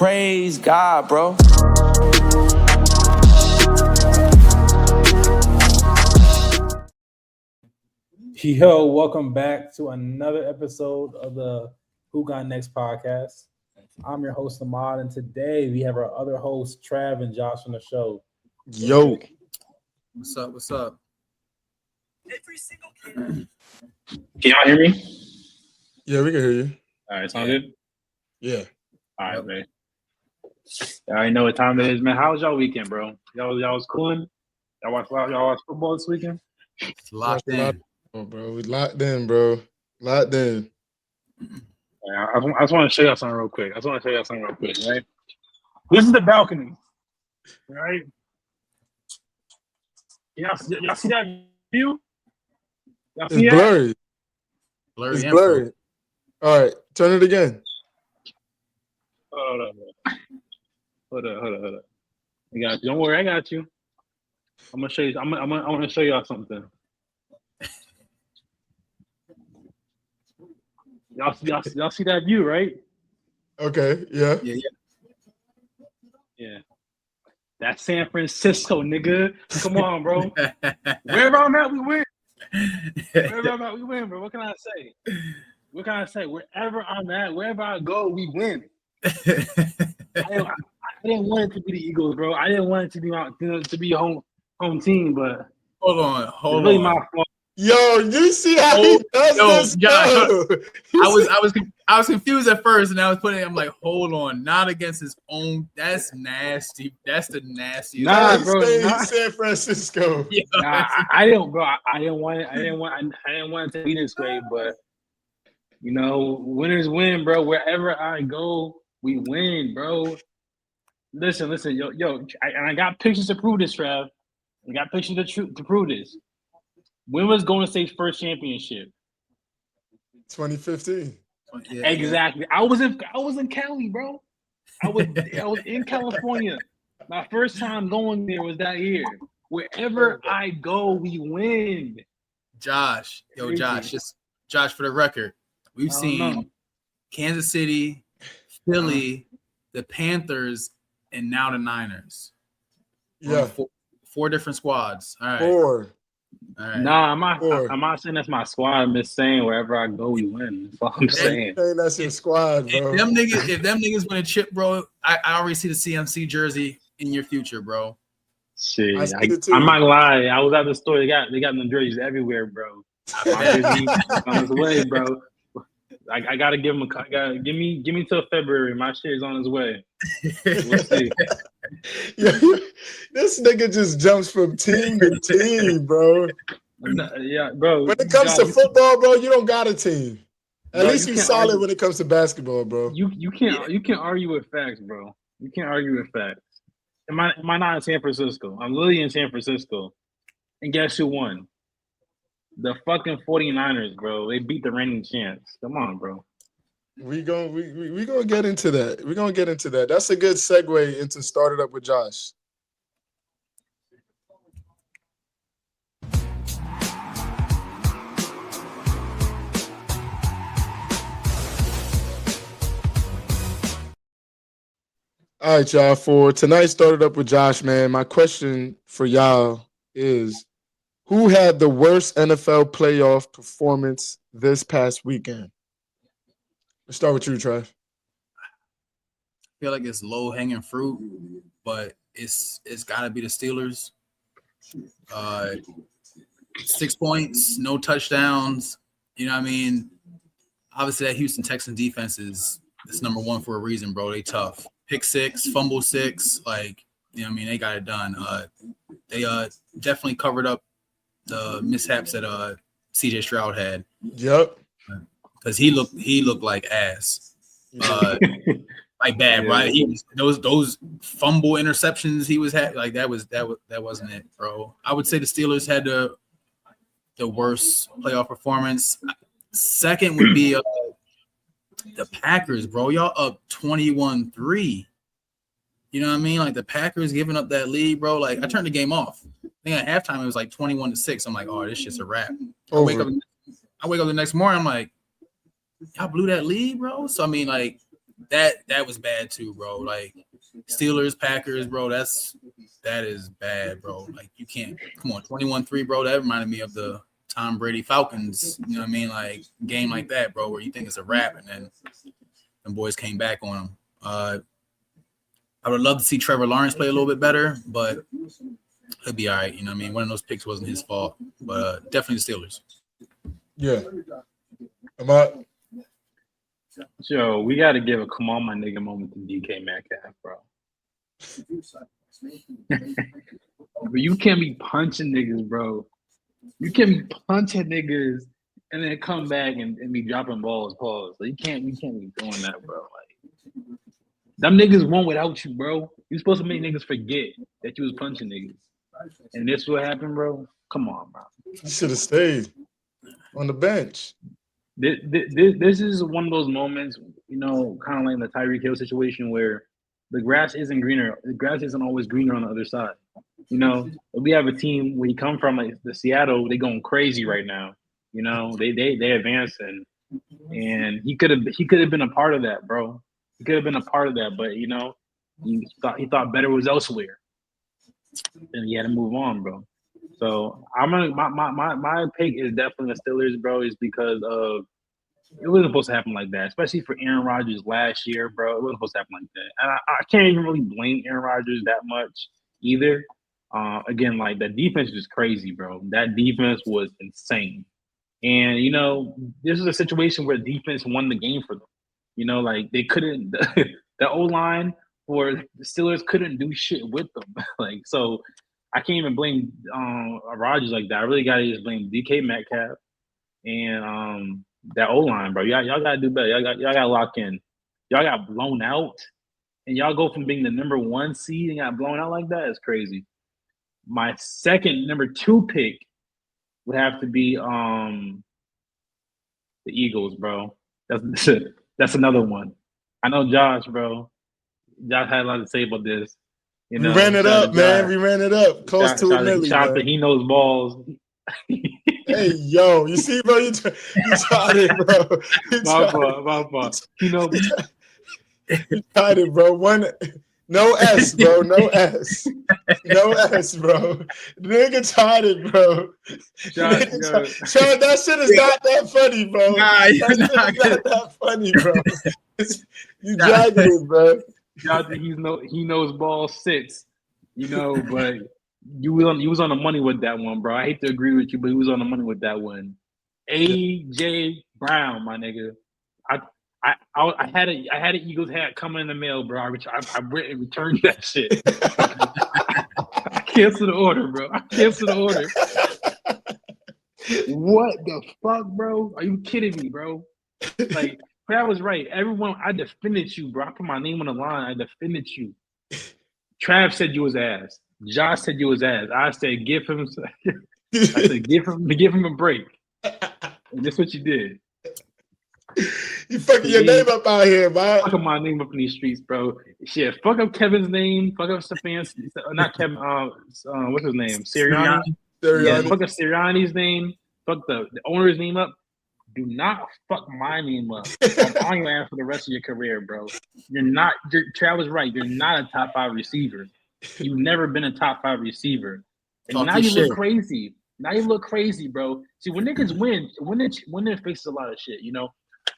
Praise God, bro. Yo, welcome back to another episode of the Who Got Next podcast. I'm your host, Ahmad, and today we have our other hosts, Trav and Josh, on the show. Yo. What's up? What's up? Can y'all hear me? Yeah, we can hear you. All right, sound good? Yeah. All right, man. I already know what time it is, man. How was y'all weekend, bro? Y'all was cooling? Y'all watch football this weekend? It's locked in. Oh, bro. We locked in, bro. Locked in. Yeah, I just want to show y'all something real quick. Right? This is the balcony, right? Y'all see that view? Y'all see It's blurry. Blurry. It's blurry. All right, turn it again. Hold up. I got you. Don't worry, I got you. I'm gonna show you. I'm gonna show y'all something. Y'all see that view, right? Okay, yeah. Yeah. That's San Francisco, nigga. Come on, bro. Wherever I'm at, we win. Bro. What can I say? Wherever I'm at, wherever I go, we win. I didn't want it to be the Eagles, bro. I didn't want it to be home team, but hold on. It's really my fault. Yo, you see how he does this? Josh, I was confused at first, and I was I'm like, hold on, not against his own. That's nasty. That's the nastiest. Nah, bro. San Francisco. Yeah. Nah, I didn't, bro. I didn't want it to be this way, but you know, winners win, bro. Wherever I go, we win, bro. Listen, yo, I got pictures to prove this, Trav. I got pictures to prove this. When was Golden State's first championship? 2015. Yeah, exactly. I was in Cali, bro. I was in California. My first time going there was that year. Wherever I go, we win. Josh, Josh, for the record, we've seen Kansas City, Philly, the Panthers, and now the Niners. Yeah. Four different squads. All right. Four. All right. Nah, I'm not saying that's my squad. I'm just saying wherever I go, we win. That's all I'm saying. That's your squad, bro. If them niggas win a chip, bro, I already see the CMC jersey in your future, bro. Shit, I'm not gonna lie. I was at the store. They got them jerseys everywhere, bro. My jersey on its way, bro. I gotta give him give me till February. My shit is on its way. We'll see. This nigga just jumps from team to team, bro. Yeah, bro. When it comes to football, bro, you don't got a team. At least you're solid when it comes to basketball, bro. You can't argue with facts, bro. You can't argue with facts. Am I not in San Francisco? I'm literally in San Francisco. And guess who won? The fucking 49ers, bro. They beat the reigning champs. Come on, bro. We gonna get into that. We're gonna get into that. That's a good segue into Start It Up with Josh. All right, y'all. For tonight, Start It Up with Josh, man. My question for y'all is, who had the worst NFL playoff performance this past weekend? Let's start with you, Trav. I feel like it's low hanging fruit, but it's got to be the Steelers. 6 points, no touchdowns. You know what I mean? Obviously, that Houston Texans defense is number one for a reason, bro. They tough. Pick six, fumble six, like, you know what I mean? They got it done. They definitely covered up the mishaps that CJ Stroud had. Yep. Because he looked like ass. Like bad, right? He was those fumble interceptions he was had, like that wasn't it, bro. I would say the Steelers had the worst playoff performance. Second would be the Packers, bro. Y'all up 21-3. You know what I mean? Like the Packers giving up that lead, bro. Like I turned the game off. I think at halftime it was like 21-6. I'm like, oh, this shit's a wrap. I wake up the next morning, I'm like, y'all blew that lead, bro. So I mean, like, that was bad too, bro. Like Steelers, Packers, bro. That is bad, bro. Like you can't come on 21-3, bro. That reminded me of the Tom Brady Falcons. You know what I mean? Like game like that, bro, where you think it's a wrap, and then the boys came back on them. I would love to see Trevor Lawrence play a little bit better, but he'll be all right. You know what I mean? One of those picks wasn't his fault, but definitely the Steelers. Yeah. Am I? Yo, we got to give a come on, my nigga moment to DK Metcalf, bro. But you can't be punching niggas, bro. You can't be punching niggas and then come back and be dropping balls, pause. Like, you can't be doing that, bro. Like, them niggas won without you, bro. You supposed to make niggas forget that you was punching niggas. And this what happened, bro? Come on, bro. You should have stayed on the bench. This is one of those moments, you know, kind of like the Tyreek Hill situation where the grass isn't greener. The grass isn't always greener on the other side. You know, we have a team where you come from, like the Seattle, they going crazy right now. You know, they advancing, and he could have been a part of that, bro. He could have been a part of that, but you know, he thought better was elsewhere, and he had to move on, bro. So I'm gonna my pick is definitely the Steelers, bro, is because of it wasn't supposed to happen like that, especially for Aaron Rodgers last year, bro. It wasn't supposed to happen like that, and I can't even really blame Aaron Rodgers that much either. Again, like that defense was crazy, bro. That defense was insane, and you know this is a situation where defense won the game for them. You know, like they couldn't the O line for the Steelers couldn't do shit with them, like so. I can't even blame Rodgers like that. I really gotta just blame DK Metcalf and that O line, bro. Y'all gotta do better. Y'all gotta lock in. Y'all got blown out, and y'all go from being the number 1 seed and got blown out like that. It's crazy. My second number 2 pick would have to be the Eagles, bro. That's another one. I know Josh, bro. Josh had a lot to say about this. You know, we ran it up, man. We ran it up. Close to $1 million. Shout out to He Knows Balls. Hey, yo. You see, bro? You tried it, bro. My fault. You know, you tried it, bro. No S, bro. No S. No S, bro. Nigga tried it, bro. Sean, that shit is not that funny, bro. Nah, that shit is not that funny, bro. You dragging it, bro. Y'all think he knows ball 6, you know, but you was on the money with that one, bro. I hate to agree with you, but he was on the money with that one. AJ Brown, my nigga. I had an Eagles hat coming in the mail, bro. I returned that shit. I canceled the order, bro. What the fuck, bro? Are you kidding me, bro? Like. That was right. Everyone, I defended you, bro. I put my name on the line. I defended you. Trav said you was ass. Josh said you was ass. I said give him a break. And that's what you did. You fucking your name up out here, man. Fuck up my name up in these streets, bro. Shit, fuck up Kevin's name. Fuck up Stefan's. Not Kevin. What's his name? Sirianni. Yeah, fuck up Sirianni's name. Fuck the owner's name up. Do not fuck my name up. I'm on your ass for the rest of your career, bro. Travis right. You're not a top 5 receiver. You've never been a top 5 receiver. And now you look crazy. Now you look crazy, bro. See, when niggas win, winning faces a lot of shit, you know?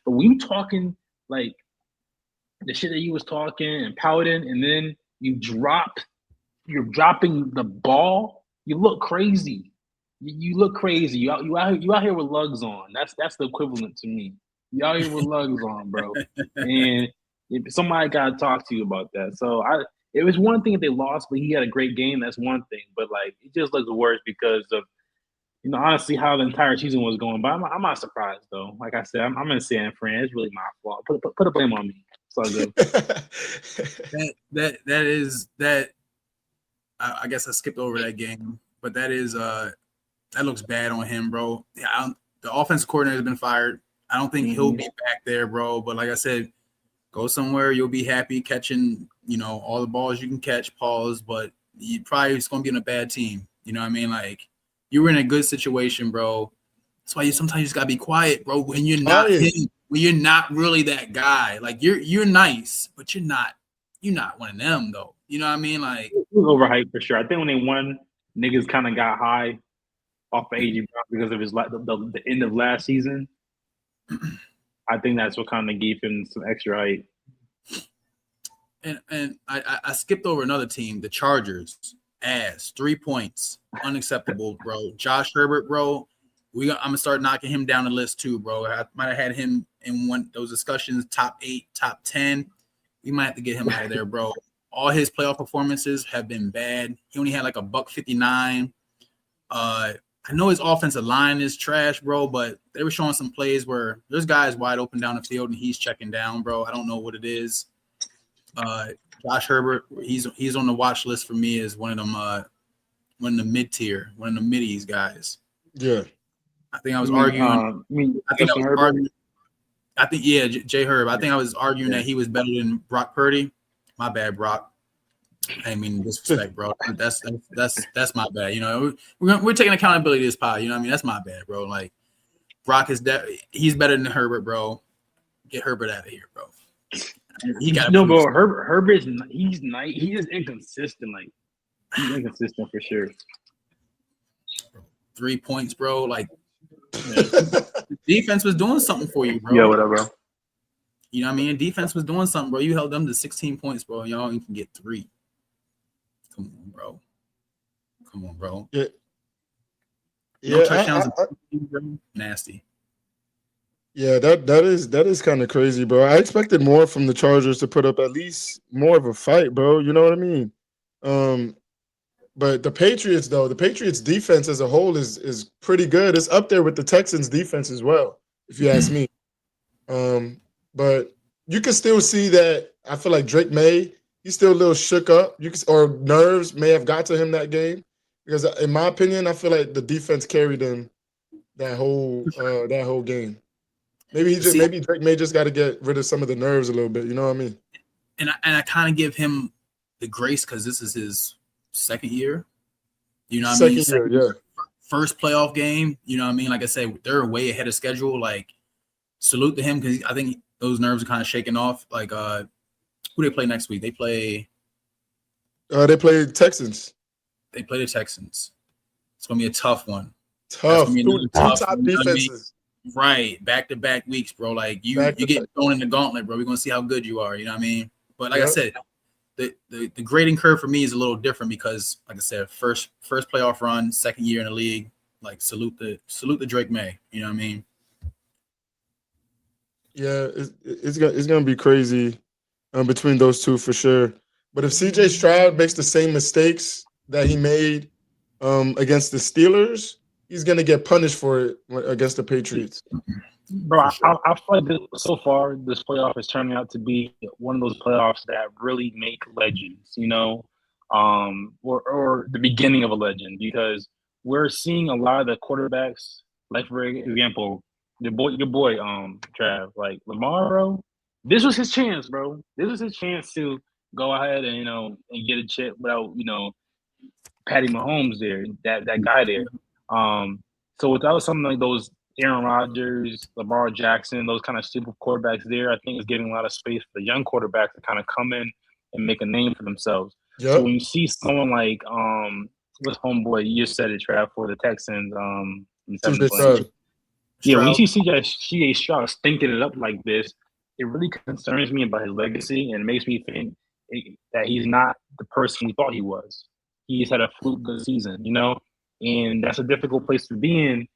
But when you talking like the shit that you was talking and pouting, and then you're dropping the ball, you look crazy. You look crazy. You out here with lugs on. That's the equivalent to me. You out here with lugs on, bro. And if somebody gotta talk to you about that. So it was one thing if they lost, but he had a great game. That's one thing. But like it just looks worse because of honestly how the entire season was going. But I'm not surprised though. Like I said, I'm in San Fran. It's really my fault. Put a blame on me. It's all good. that is that. I guess I skipped over that game, but that is that looks bad on him, bro. Yeah, the offensive coordinator has been fired. I don't think he'll be back there, bro. But like I said, go somewhere you'll be happy catching, all the balls you can catch, pause. But you probably it's gonna be in a bad team. You know what I mean? Like you were in a good situation, bro. That's why sometimes you just gotta be quiet, bro. When you're not hitting, when you're not really that guy. Like you're nice, but you're not one of them though. You know what I mean? Like It was overhyped for sure. I think when they won, niggas kind of got high off of AJ Brown because of his the end of last season. I think that's what kind of gave him some extra height. And I skipped over another team, the Chargers. Ass 3 points, unacceptable, bro. Josh Herbert, bro. I'm gonna start knocking him down the list too, bro. I might have had him in one those discussions, top 8, top 10. We might have to get him out of there, bro. All his playoff performances have been bad. He only had like a $159. I know his offensive line is trash, bro, but they were showing some plays where there's guys wide open down the field and he's checking down, bro. I don't know what it is. Josh Herbert, he's on the watch list for me as one of the mid-tier, one of the middies guys. Yeah. I think I was arguing. Jay Herb. I think I was arguing that he was better than Brock Purdy. My bad, Brock. I mean disrespect, bro. That's my bad. You know, we're taking accountability to this pod. You know what I mean? That's my bad, bro. Like Brock is he's better than Herbert, bro. Get Herbert out of here, bro. He got bro. Herbert's he's nice. He is inconsistent. Like he's inconsistent for sure. 3 points, bro. Like defense was doing something for you, bro. Yeah, whatever. You know what I mean? Defense was doing something, bro. You held them to 16 points, bro. Y'all even can get 3. Come on, bro. Yeah. No touchdowns. Nasty. Yeah, that is kind of crazy, bro. I expected more from the Chargers to put up at least more of a fight, bro. You know what I mean? But the Patriots defense as a whole is pretty good. It's up there with the Texans defense as well, if you ask me. But you can still see that I feel like Drake May, he's still a little shook up. Or nerves may have got to him that game. Because in my opinion, I feel like the defense carried him that whole game. Maybe Drake May just got to get rid of some of the nerves a little bit. You know what I mean? And I kind of give him the grace because this is his second year. You know what I mean? Second year, yeah. First playoff game. You know what I mean? Like I said, they're way ahead of schedule. Like, salute to him because I think those nerves are kind of shaking off. Like, who they play next week? They play Texans. They play the Texans. It's gonna be a tough one. Tough top defenses. Right, back-to-back weeks, bro. Like you get thrown in the gauntlet, bro. We're gonna see how good you are. You know what I mean? But like I said, the grading curve for me is a little different because, like I said, first playoff run, second year in the league. Like salute the Drake May. You know what I mean? Yeah, it's gonna be crazy between those two for sure. But if CJ Stroud makes the same mistakes that he made against the Steelers, he's gonna get punished for it against the Patriots. Bro, I feel like so far this playoff is turning out to be one of those playoffs that really make legends, you know, or the beginning of a legend, because we're seeing a lot of the quarterbacks, like for example, your boy, Trav, like Lamar, bro. This was his chance, bro. This was his chance to go ahead and and get a chip without Patty Mahomes there, that guy there. So without something like those Aaron Rodgers, Lamar Jackson, those kind of super quarterbacks there, I think it's giving a lot of space for the young quarterbacks to kind of come in and make a name for themselves. Yep. So when you see someone like what's homeboy, you just said it, Trav, for the Texans, when you see CJ Stroud stinking it up like this, it really concerns me about his legacy, and it makes me think that he's not the person we thought he was. He's had a fluke good season, and that's a difficult place to be in,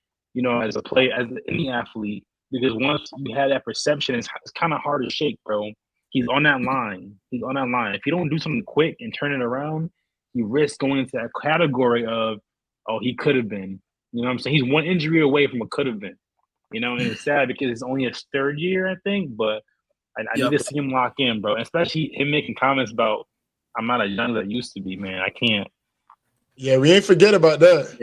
as a player, as any athlete, because once you have that perception, it's kind of hard to shake, bro. He's on that line. If you don't do something quick and turn it around, you risk going into that category of, oh, he could have been. You know what I'm saying? He's one injury away from a could have been. And it's sad because it's only his third year, I think, but I need to see him lock in, bro. And especially him making comments about, I'm not as young as I used to be, man. I can't. Yeah, we ain't forget about that.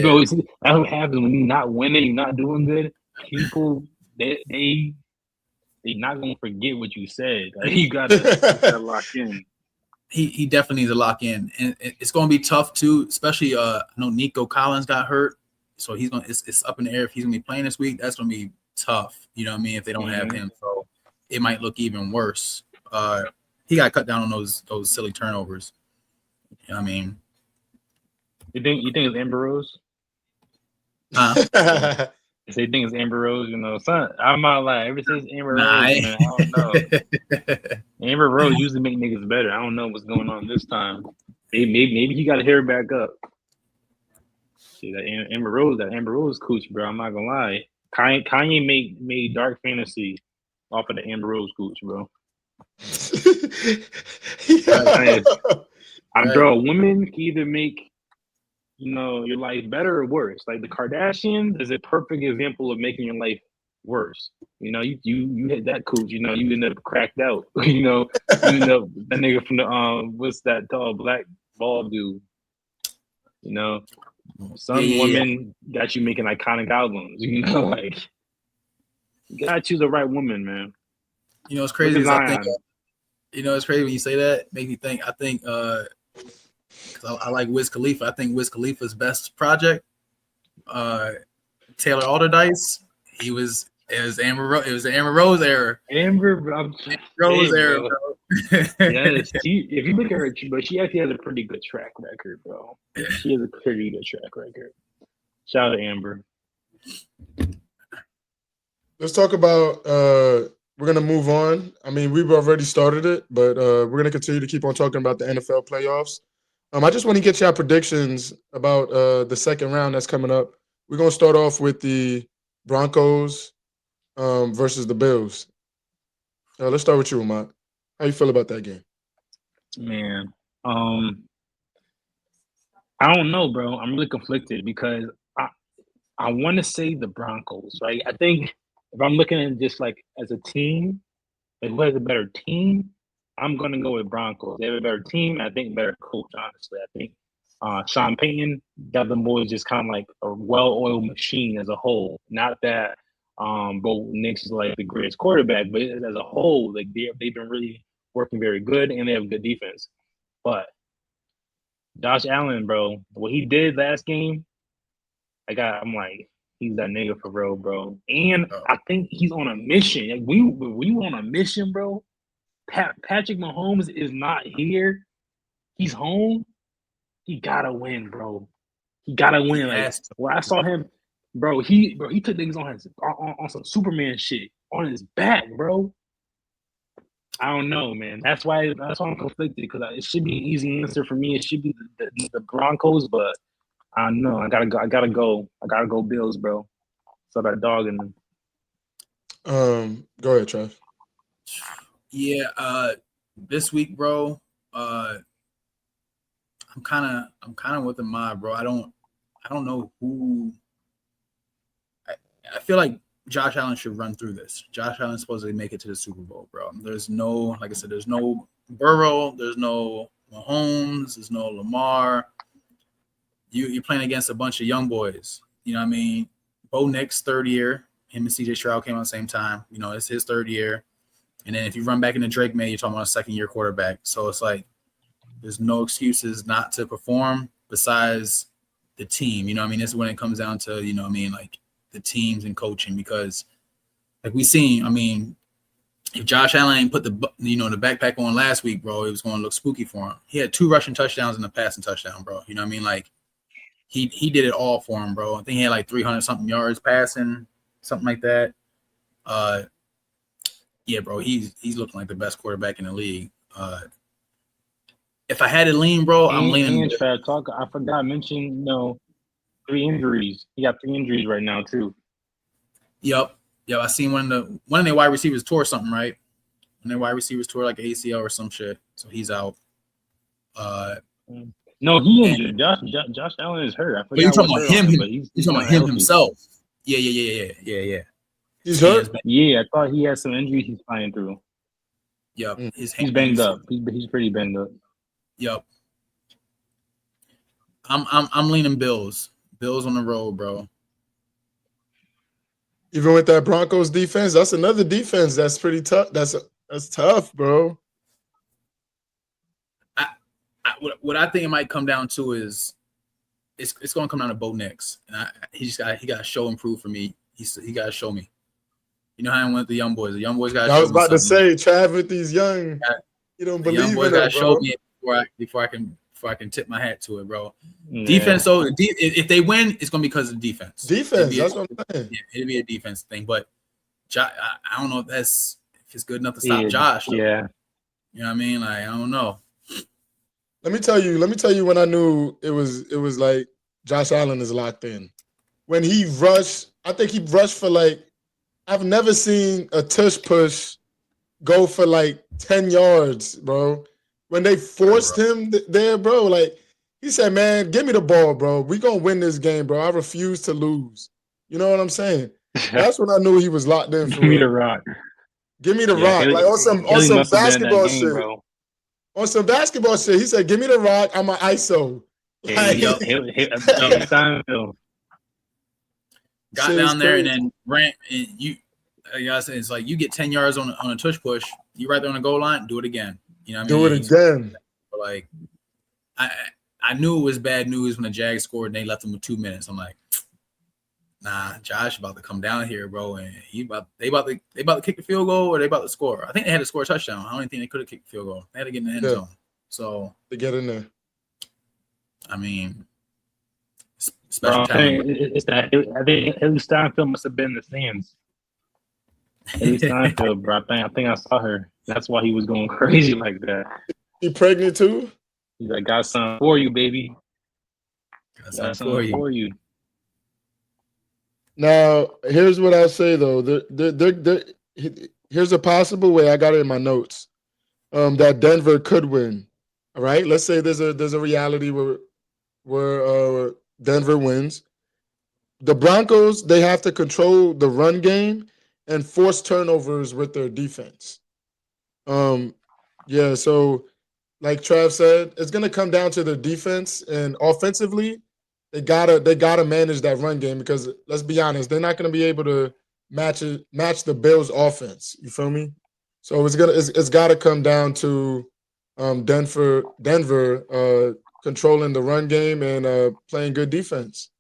Bro, that's what happens when you're not winning, you're not doing good. People, they not gonna forget what you said. Like, you gotta lock in. He definitely needs to lock in, and it's gonna be tough too. Especially, I know Nico Collins got hurt, so he's gonna. It's up in the air if he's gonna be playing this week. That's gonna be tough. You know what I mean? If they don't have him, so it might look even worse. He got cut down on those silly turnovers. You know what I mean? You think it's Amber Rose? Huh? If they think it's Amber Rose, you know, son, I'm not lying. Ever since Amber Nah, Rose, man, I don't know. Amber Rose usually make niggas better. I don't know what's going on this time. Maybe he got to hair back up. See that Amber Rose cooch, bro. I'm not gonna lie. Kanye made Dark Fantasy off of the Amber Rose cooch, bro. Bro, women can either make your life better or worse. Like the Kardashians is a perfect example of making your life worse. You hit that cooch, you end up cracked out. You end up that nigga from the what's that tall black bald dude. Some women got you making iconic albums. Like you gotta choose the right woman, man. It's crazy. It's crazy when you say that. Make me think. I think because I like Wiz Khalifa. I think Wiz Khalifa's best project, Taylor Alderdice. It was Amber Rose. It was the Amber Rose era. Amber Rose era, bro. Yes, if you look at her, but she actually has a pretty good track record, bro. She has a pretty good track record. Shout out to Amber. Let's talk about. We're gonna move on. I mean, we've already started it, but we're gonna continue to keep on talking about the NFL playoffs. I just want to get your predictions about the second round that's coming up. We're gonna start off with the Broncos versus the Bills. Let's start with you, Ahmad. How you feel about that game? Man, I don't know, bro. I'm really conflicted because I want to say the Broncos, right? I think if I'm looking at just like as a team, like who has a better team, I'm gonna go with Broncos. They have a better team. I think better coach. Honestly, I think Sean Payton got them boys just kind of like a well-oiled machine as a whole. Not that Bo Nix is like the greatest quarterback, but as a whole, like they've been really working very good and they have good defense. But Josh Allen, bro, what he did last game, I'm like, he's that nigga for real, bro. And I think he's on a mission. Like we on a mission, bro. Patrick Mahomes is not here. He's home. He gotta win, bro. He gotta win. Like when I saw him, bro, he took niggas on some Superman shit on his back, bro. I don't know, man. That's why I'm conflicted because it should be an easy answer for me. It should be the Broncos, but I don't know. I gotta go Bills, bro. So that dog in them. Go ahead, Trav. Yeah, this week, bro. I'm kind of with the mob, bro. I don't know who. I feel like Josh Allen should run through this. Josh Allen's supposed to make it to the Super Bowl, bro. There's no, like I said, there's no Burrow, there's no Mahomes, there's no Lamar. You're playing against a bunch of young boys. You know what I mean? Bo Nix, third year. Him and CJ Stroud came out at the same time. It's his third year. And then if you run back into Drake May, you're talking about a second-year quarterback. So it's like there's no excuses not to perform besides the team. You know what I mean? This is when it comes down to, you know what I mean, like the teams and coaching because like we seen, I mean, if Josh Allen ain't put the backpack on last week, bro, it was going to look spooky for him. He had 2 rushing touchdowns and a passing touchdown, bro. You know what I mean? Like he did it all for him, bro. I think he had like 300-something yards passing, something like that. Yeah, bro, he's looking like the best quarterback in the league. If I had to lean, bro, I'm leaning. I forgot to mention, 3 injuries. He got 3 injuries right now too. Yep. I seen one of their wide receivers tore something, right? One of their wide receivers tore like an ACL or some shit, so he's out. No, he injured. Josh Allen is hurt. I forgot. You're talking about him, but he's talking about him himself. Yeah. He's hurt? Yeah, I thought he had some injuries he's flying through. Yep. He's banged up. He's pretty banged up. Yep. I'm leaning Bills. Bills on the road, bro. Even with that Broncos defense, that's another defense that's pretty tough. That's tough, bro. What I think it might come down to is it's going to come down to Bo Nix, and he got to show and prove for me. He got to show me. You know how I went with the young boys. The young boys got to I show was me about to something. say, Trav with these young, you don't The young believe boys in got to it, show bro. me before I can tip my hat to it, bro. Yeah. Defense. So if they win, it's gonna be because of the defense. Defense, that's what I'm saying. Yeah, it'll be a defense thing. But I don't know if it's good enough to stop Yeah, Josh. yeah. You know what I mean? Like I don't know. Let me tell you when I knew it was like Josh Allen is locked in. When he rushed, I think he rushed for like, I've never seen a tush push go for like 10 yards, bro. When they forced him there, bro, like he said, man, give me the ball, bro. We gonna win this game, bro. I refuse to lose. You know what I'm saying? That's when I knew he was locked in for Give me the real. rock. Give me the Yeah, rock. Like on Haley some must have been in that basketball game, shit. bro. On some basketball shit, he said, give me the rock. I'm an ISO. Like, Haley Steinfeld. Got shit is down there and crazy. then ran. And you guys, it's like you get 10 yards on a tush push. You right there on the goal line, do it again. You know what I Do mean? it again. But like I knew it was bad news when the Jags scored and they left them with 2 minutes. I'm like, nah, Josh about to come down here, bro, and they about to kick the field goal or they about to score. I think they had to score a touchdown. I don't even think they could have kicked the field goal. They had to get in the end zone. So To get in there. I mean, Bro, special talent. it's that. I think Haley Steinfeld must have been in the stands. Haley Steinfeld, bro. I think I saw her. That's why he was going crazy like that. He pregnant too? He's like, got something for you, baby. Got Got something something for you. Now, here's what I'll say though. Here's a possible way. I got it in my notes. That Denver could win. All right. Let's say there's a reality where Denver wins. The Broncos, they have to control the run game and force turnovers with their defense. Yeah, so like Trav said, it's gonna come down to the defense and offensively, they gotta manage that run game because let's be honest, they're not gonna be able to match the Bills offense. You feel me? So it's gotta come down to Denver controlling the run game and playing good defense.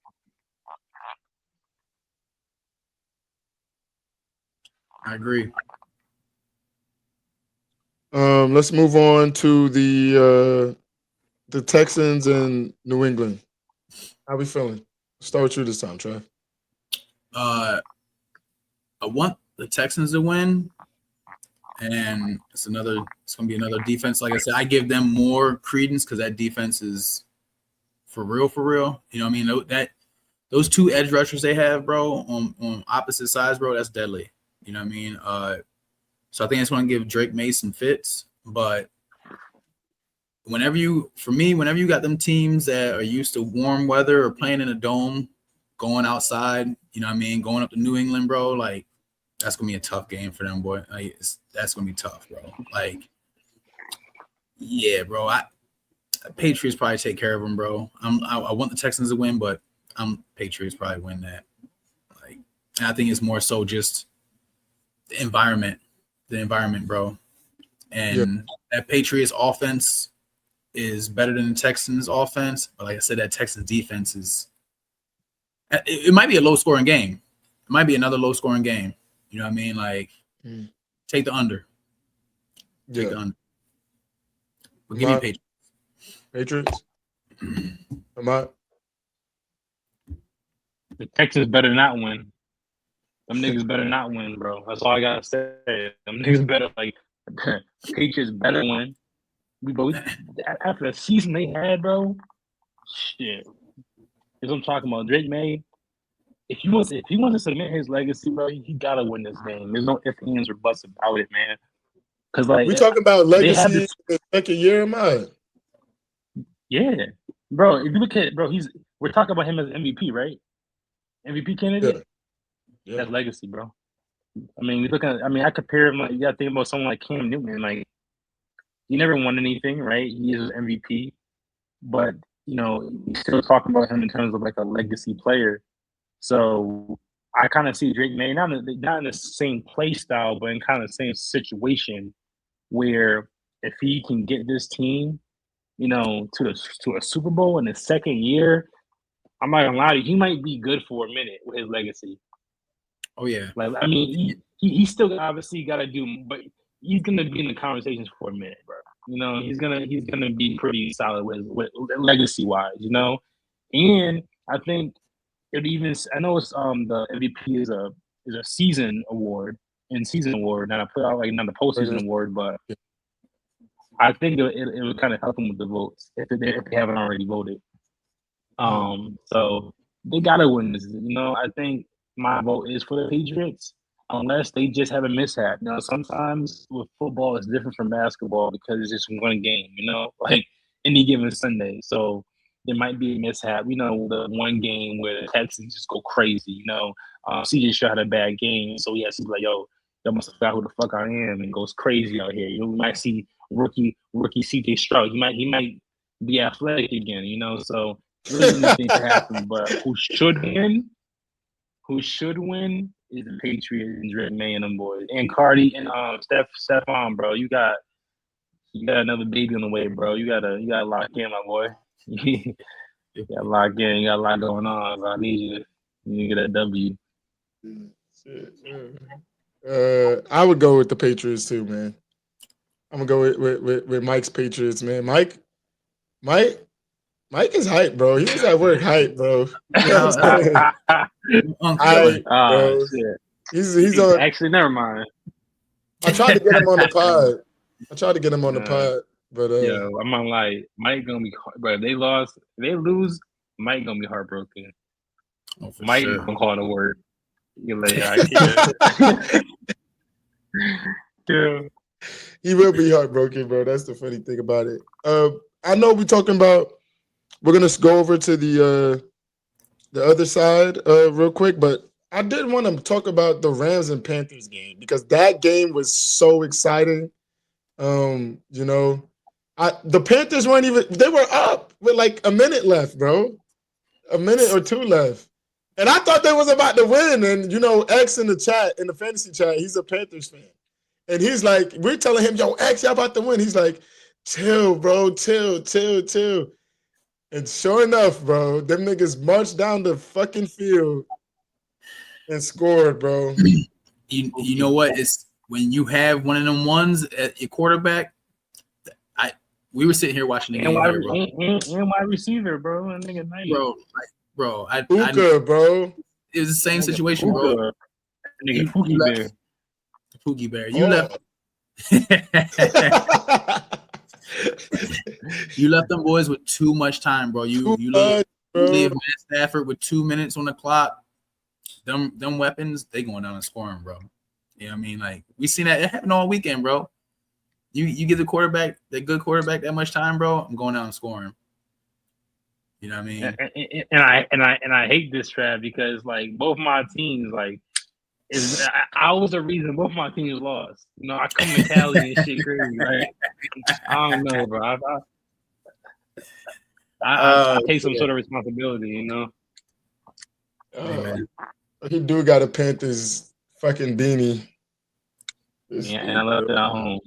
I agree. Let's move on to the Texans and New England. How we feeling? Start with you this time, Trev. I want the Texans to win, and it's gonna be another defense. Like I said, I give them more credence because that defense is for real, for real. You know what I mean? Those two edge rushers they have, bro, on opposite sides, bro, that's deadly. You know what I mean? So I think I just want to give Drake May some fits, but whenever you got them teams that are used to warm weather or playing in a dome, going outside, you know what I mean, going up to New England, bro, like that's gonna be a tough game for them, boy. Like that's gonna be tough, bro. Like, yeah, bro. Patriots probably take care of them, bro. I want the Texans to win, but Patriots probably win that. Like, and I think it's more so just the environment, bro. And that Patriots offense is better than the Texans offense, but like I said, that Texans defense is. It might be a low scoring game. It might be another low scoring game. You know what I mean? Like, take the under. Take the under. But give me Patriots. Patriots. Am I? The Texans better not win. Them niggas better not win, bro. That's all I gotta say. Them niggas better Patriots better win. After the season they had, bro. Shit. That's what I'm talking about. Drake May. If he wants to submit his legacy, bro, he gotta win this game. There's no ifs, ands, or buts about it, man. Because we talking about legacy in the second year, am I? Yeah, bro. If you look at we're talking about him as MVP, right? MVP candidate. Yeah. That's legacy, bro. I mean, I compare him. Like, you gotta think about someone like Cam Newton. Like, he never won anything, right? He is MVP, but you're still talking about him in terms of like a legacy player. So I kind of see Drake May not in the same play style, but in kind of the same situation where if he can get this team, to a Super Bowl in his second year, I'm not gonna lie to you, he might be good for a minute with his legacy. Oh yeah. Like, I mean, he still obviously got to do, but he's gonna be in the conversations for a minute, bro. You know, he's gonna be pretty solid with legacy wise, you know. And I think it even I know it's the MVP is a season award not I put out like not the postseason award, but I think it would kind of help them with the votes if they haven't already voted. So they gotta win this. You know, I think my vote is for the Patriots, unless they just have a mishap. You know, sometimes with football it's different from basketball because it's just one game. You know, like any given Sunday. So there might be a mishap. You know, the one game where the Texans just go crazy. You know, CJ Stroud had a bad game, so he has to be like, "Yo, y'all must have forgot who the fuck I am," and goes crazy out here. You might see rookie CJ Stroud. He might be athletic again. You know, so really anything to happen. But who should win? Who should win is the Patriots and Drake May and them boys and Cardi and Stephon, bro. You got another baby on the way, bro. You gotta lock in, my boy. You gotta lock in. You got a lot going on. So I need you to get that W. I would go with the Patriots too, man. I'm gonna go with Mike's Patriots, man. Mike is hype, bro. He was at work hype, bro. You know what I'm saying? Hype, bro. Shit. He's on. Actually, never mind. I tried to get him on the pod. But yo, I'm on like Mike gonna be, bro. If they lose, Mike gonna be heartbroken. Oh, Mike sure. gonna call it a word. You like, I can't. Yeah. He will be heartbroken, bro. That's the funny thing about it. I know we're gonna go over to the other side real quick, but I did want to talk about the Rams and Panthers game because that game was so exciting. You know, the Panthers weren't even, they were up with like a minute left, bro. A minute or two left. And I thought they was about to win. And, you know, X in the fantasy chat, he's a Panthers fan. And he's like, we're telling him, yo, X, y'all about to win. He's like, chill, bro, chill. And sure enough, bro, them niggas marched down the fucking field and scored, bro. You know what? It's when you have one of them ones at your quarterback. We were sitting here watching the game, and wide receiver, bro. And nigga, bro. Puka, bro. It was the same situation, Puka. bro. Nigga, Pookie Bear. You left. You left them boys with too much time, bro. You leave Matt Stafford with 2 minutes on the clock. Them weapons, they going down and scoring, bro. You know what I mean? Like, we seen that. It happened all weekend, bro. You give the good quarterback that much time, bro, I'm going down and scoring. You know what I mean? And I hate this, Trav, because like both my teams, like, I was the reason both my teams lost. You know, I come to Cali and shit crazy. Right? I don't know, bro. I take some sort of responsibility, you know. He do got a Panthers fucking beanie. Yeah, and I left it at home.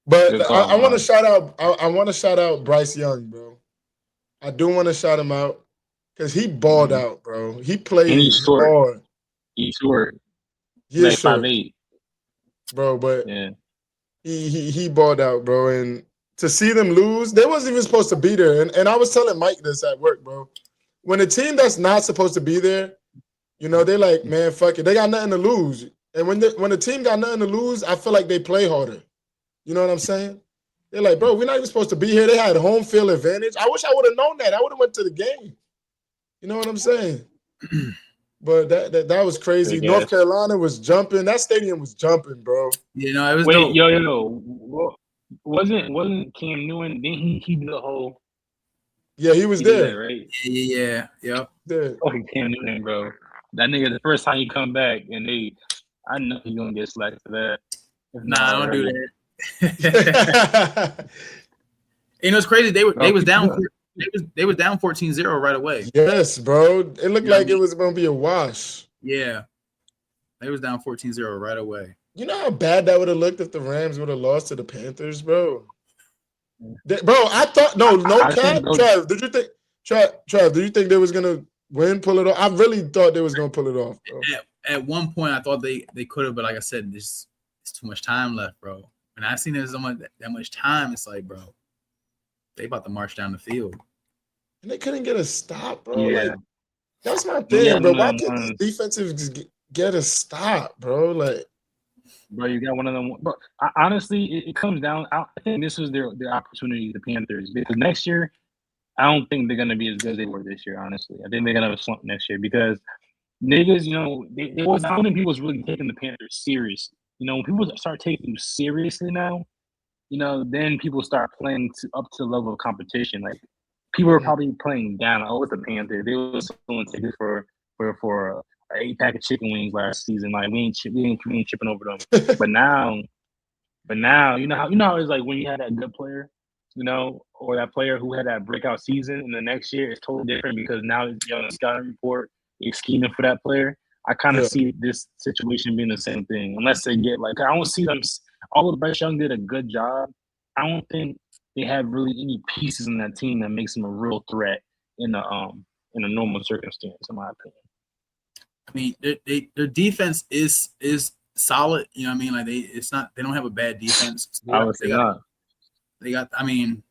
But I want to shout out. I want to shout out Bryce Young, bro. I do want to shout him out because he balled out, bro. He played hard. He's short. Yeah, like 5'8", bro. But yeah, he balled out, bro. And to see them lose, they wasn't even supposed to be there. And I was telling Mike this at work, bro. When a team that's not supposed to be there, you know, they're like, man, fuck it. They got nothing to lose. And when a team got nothing to lose, I feel like they play harder. You know what I'm saying? They're like, bro, we're not even supposed to be here. They had home field advantage. I wish I would have known that. I would have went to the game. You know what I'm saying? But that was crazy. North Carolina was jumping. That stadium was jumping, bro. You know, it was dope. Yo. Wasn't Cam Newton? Didn't he do the whole? Yeah, he was there. That, right? Yeah. Fucking Cam Newton, bro. That nigga, the first time he come back, and I know he's gonna get slack for that. Nah, don't do that. You know, it's crazy. They was down 14-0 right away. Yes, bro. It looked like it was gonna be a wash. Yeah. They was down 14-0 right away. You know how bad that would have looked if the Rams would have lost to the Panthers, bro? Bro, I thought Trav, did you think Trav, do you think they was gonna pull it off? I really thought they was gonna pull it off, bro. at one point I thought they could have, but like I said, there's too much time left, bro. When I seen there's that much time, it's like, bro, they about to march down the field. And they couldn't get a stop, bro. Yeah. Like, that's my Yeah, thing, bro. one Why of them can't ones. these defensives get a stop, bro? Like, Bro, you got one of them. But honestly, it comes down. I think this was their opportunity, the Panthers, because next year, I don't think they're gonna be as good as they were this year. Honestly, I think they're gonna have a slump next year because niggas, you know, they was I don't think people was really taking the Panthers serious. You know, when people start taking you seriously now, you know, then people start playing up to the level of competition. Like people are probably playing down. Oh, it's the Panthers. They were selling tickets for an 8-pack of chicken wings last season. Like we ain't chipping over them. But now, you know how it's like when you had that good player, you know, or that player who had that breakout season, and the next year it's totally different because now you're on the scouting report, you're scheming for that player. I kind of see this situation being the same thing, unless they get like I don't see them. Although Bryce Young did a good job, I don't think they have really any pieces in that team that makes them a real threat in a normal circumstance, in my opinion. I mean, their defense is solid. You know what I mean? Like they don't have a bad defense. Obviously not. They got. I mean,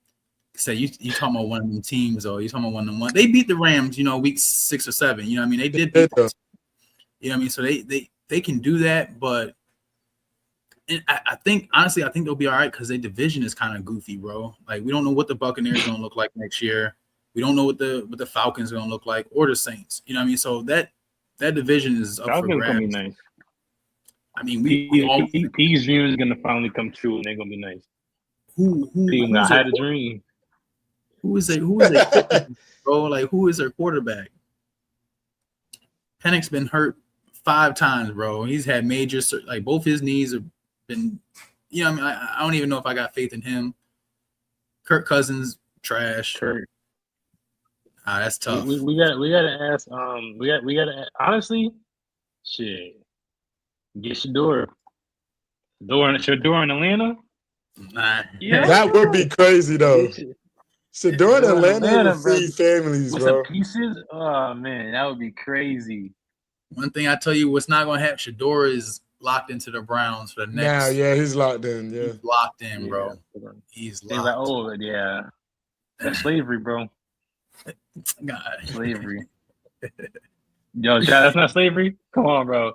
say you talking about one of them teams, or you talking about one of them one. They beat the Rams. You know, week 6 or 7. You know what I mean? They did beat them. You know what I mean? So they can do that, but I think honestly, I think they'll be all right because their division is kind of goofy, bro. Like we don't know what the Buccaneers are gonna look like next year. We don't know what the Falcons are gonna look like or the Saints. You know what I mean? So that division is up for grabs. Gonna be nice. I mean, P's dream is gonna finally come true, and they're gonna be nice. I had a dream. Who is a bro? Like who is their quarterback? Pennick's been hurt 5 times, bro. He's had major, like both his knees have been, you know what I mean? I don't even know if I got faith in him. Kirk Cousins, trash. That's tough. We gotta ask. We gotta honestly, shit. Get Shador in Atlanta. Nah. Yeah, that would be crazy though. Shador in Atlanta would feed families, with bro. some pieces. Oh man, that would be crazy. One thing I tell you, what's not going to happen, Shador is locked into the Browns for the next. Nah, yeah, he's locked in. Yeah, he's locked in, bro. He's locked. Like, oh yeah, that's slavery, bro. God. Slavery. Yo, that's not slavery. Come on, bro.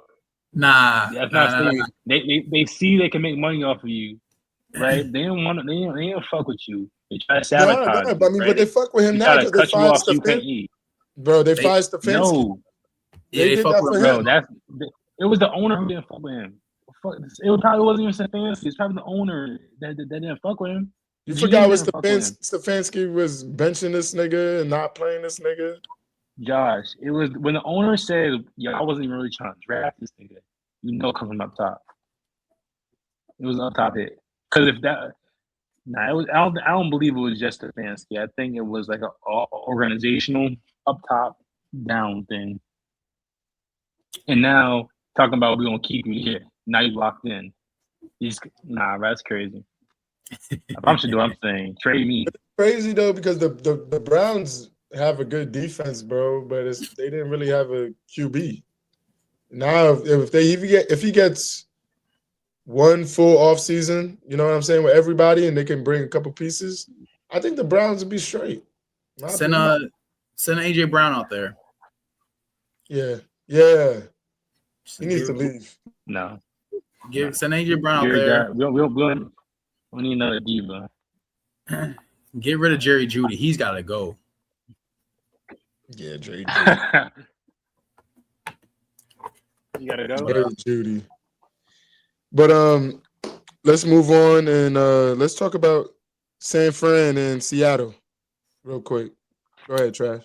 Nah, that's not slavery. They see they can make money off of you, right? They don't fuck with you. They try to sabotage. No, but I mean, but they fuck with him now because they fired Stefanski. Bro, they fired Stefanski. No. Yeah, they fuck with him. Bro, it was the owner who didn't fuck with him. It probably wasn't even Stefanski. It's probably the owner that didn't fuck with him. You forgot what Stefanski was benching this nigga and not playing this nigga? Josh, it was when the owner said, "Yo, I wasn't even really trying to draft this nigga." You know, coming up top. It was an up top hit. Because if that, it was. I don't believe it was just Stefanski. I think it was like an organizational up top down thing. And now talking about we're gonna keep you here. Now you locked in. That's crazy. If I'm Shador, I'm saying trade me. It's crazy though because the Browns have a good defense, bro, but they didn't really have a QB. Now if he gets one full off season, you know what I'm saying, with everybody, and they can bring a couple pieces, I think the Browns will be straight. Send AJ Brown out there. Yeah. He needs to leave. No. Send AJ Brown out there. We need another diva. Get rid of Jerry Jeudy. He's got to go. Yeah, Jerry Jeudy. You got to go? Jerry Jeudy. But let's move on and let's talk about San Fran and Seattle real quick. Go ahead, Trash.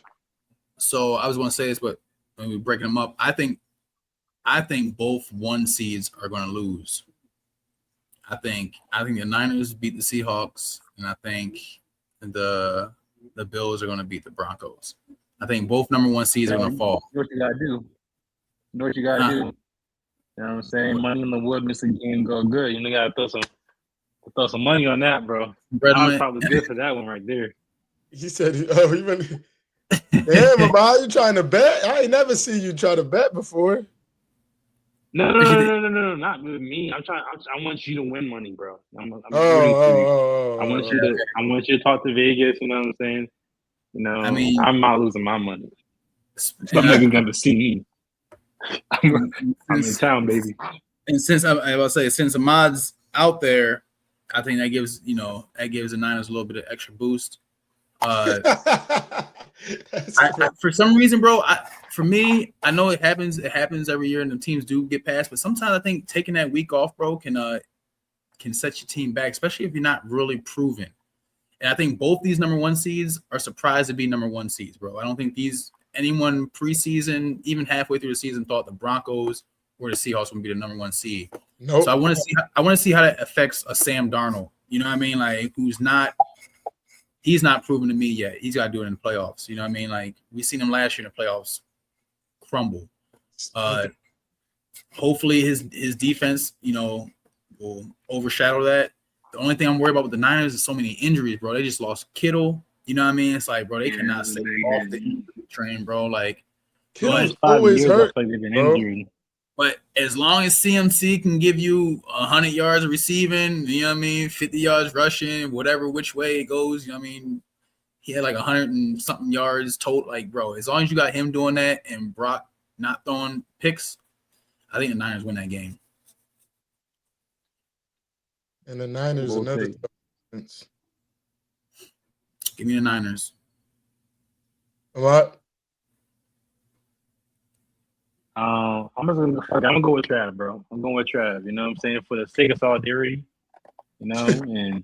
So I was going to say this, but when we're breaking them up, I think both 1 seeds are going to lose. I think the Niners beat the Seahawks, and I think the Bills are going to beat the Broncos. I think both number 1 seeds are going to fall. What you got to do? What you got to do? You know what I'm saying? Money in the wood makes the game go good. You got to throw some money on that, bro. I was probably good for that one right there. He said, "Oh, even." Damn, but how you trying to bet? I ain't never seen you try to bet before. No, not with me. I want you to win money, bro. I'm rooting for you. I want you to. I want you to talk to Vegas. You know what I'm saying? You know, I mean, I'm not losing my money. Some and niggas got to see me. I'm in town, baby. And since I will say, since Ahmad's out there, I think that gives the Niners a little bit of extra boost. For some reason, bro, for me, I know it happens every year, and the teams do get past. But sometimes I think taking that week off, bro, can set your team back, especially if you're not really proven. And I think both these number one seeds are surprised to be number one seeds, bro. I don't think anyone preseason, even halfway through the season, thought the Broncos or the Seahawks would be the number one seed. Nope. So I want to see how that affects a Sam Darnold. You know what I mean? Like, he's not proven to me yet. He's got to do it in the playoffs. You know what I mean? Like, we seen him last year in the playoffs crumble. Hopefully his defense, will overshadow that. The only thing I'm worried about with the Niners is so many injuries, bro. They just lost Kittle. You know what I mean? It's like, bro, they cannot stay off the train, bro. Like, Kittle's always hurt, like they've been bro. injured. But as long as CMC can give you 100 yards of receiving, you know what I mean, 50 yards rushing, whatever which way it goes, you know what I mean, he had like 100 and something yards total. Like, bro, as long as you got him doing that and Brock not throwing picks, I think the Niners win that game. And the Niners another defense. Give me the Niners. What? I'm gonna go with Trav, bro. I'm going with Trav. You know what I'm saying? For the sake of solidarity, and I'm gonna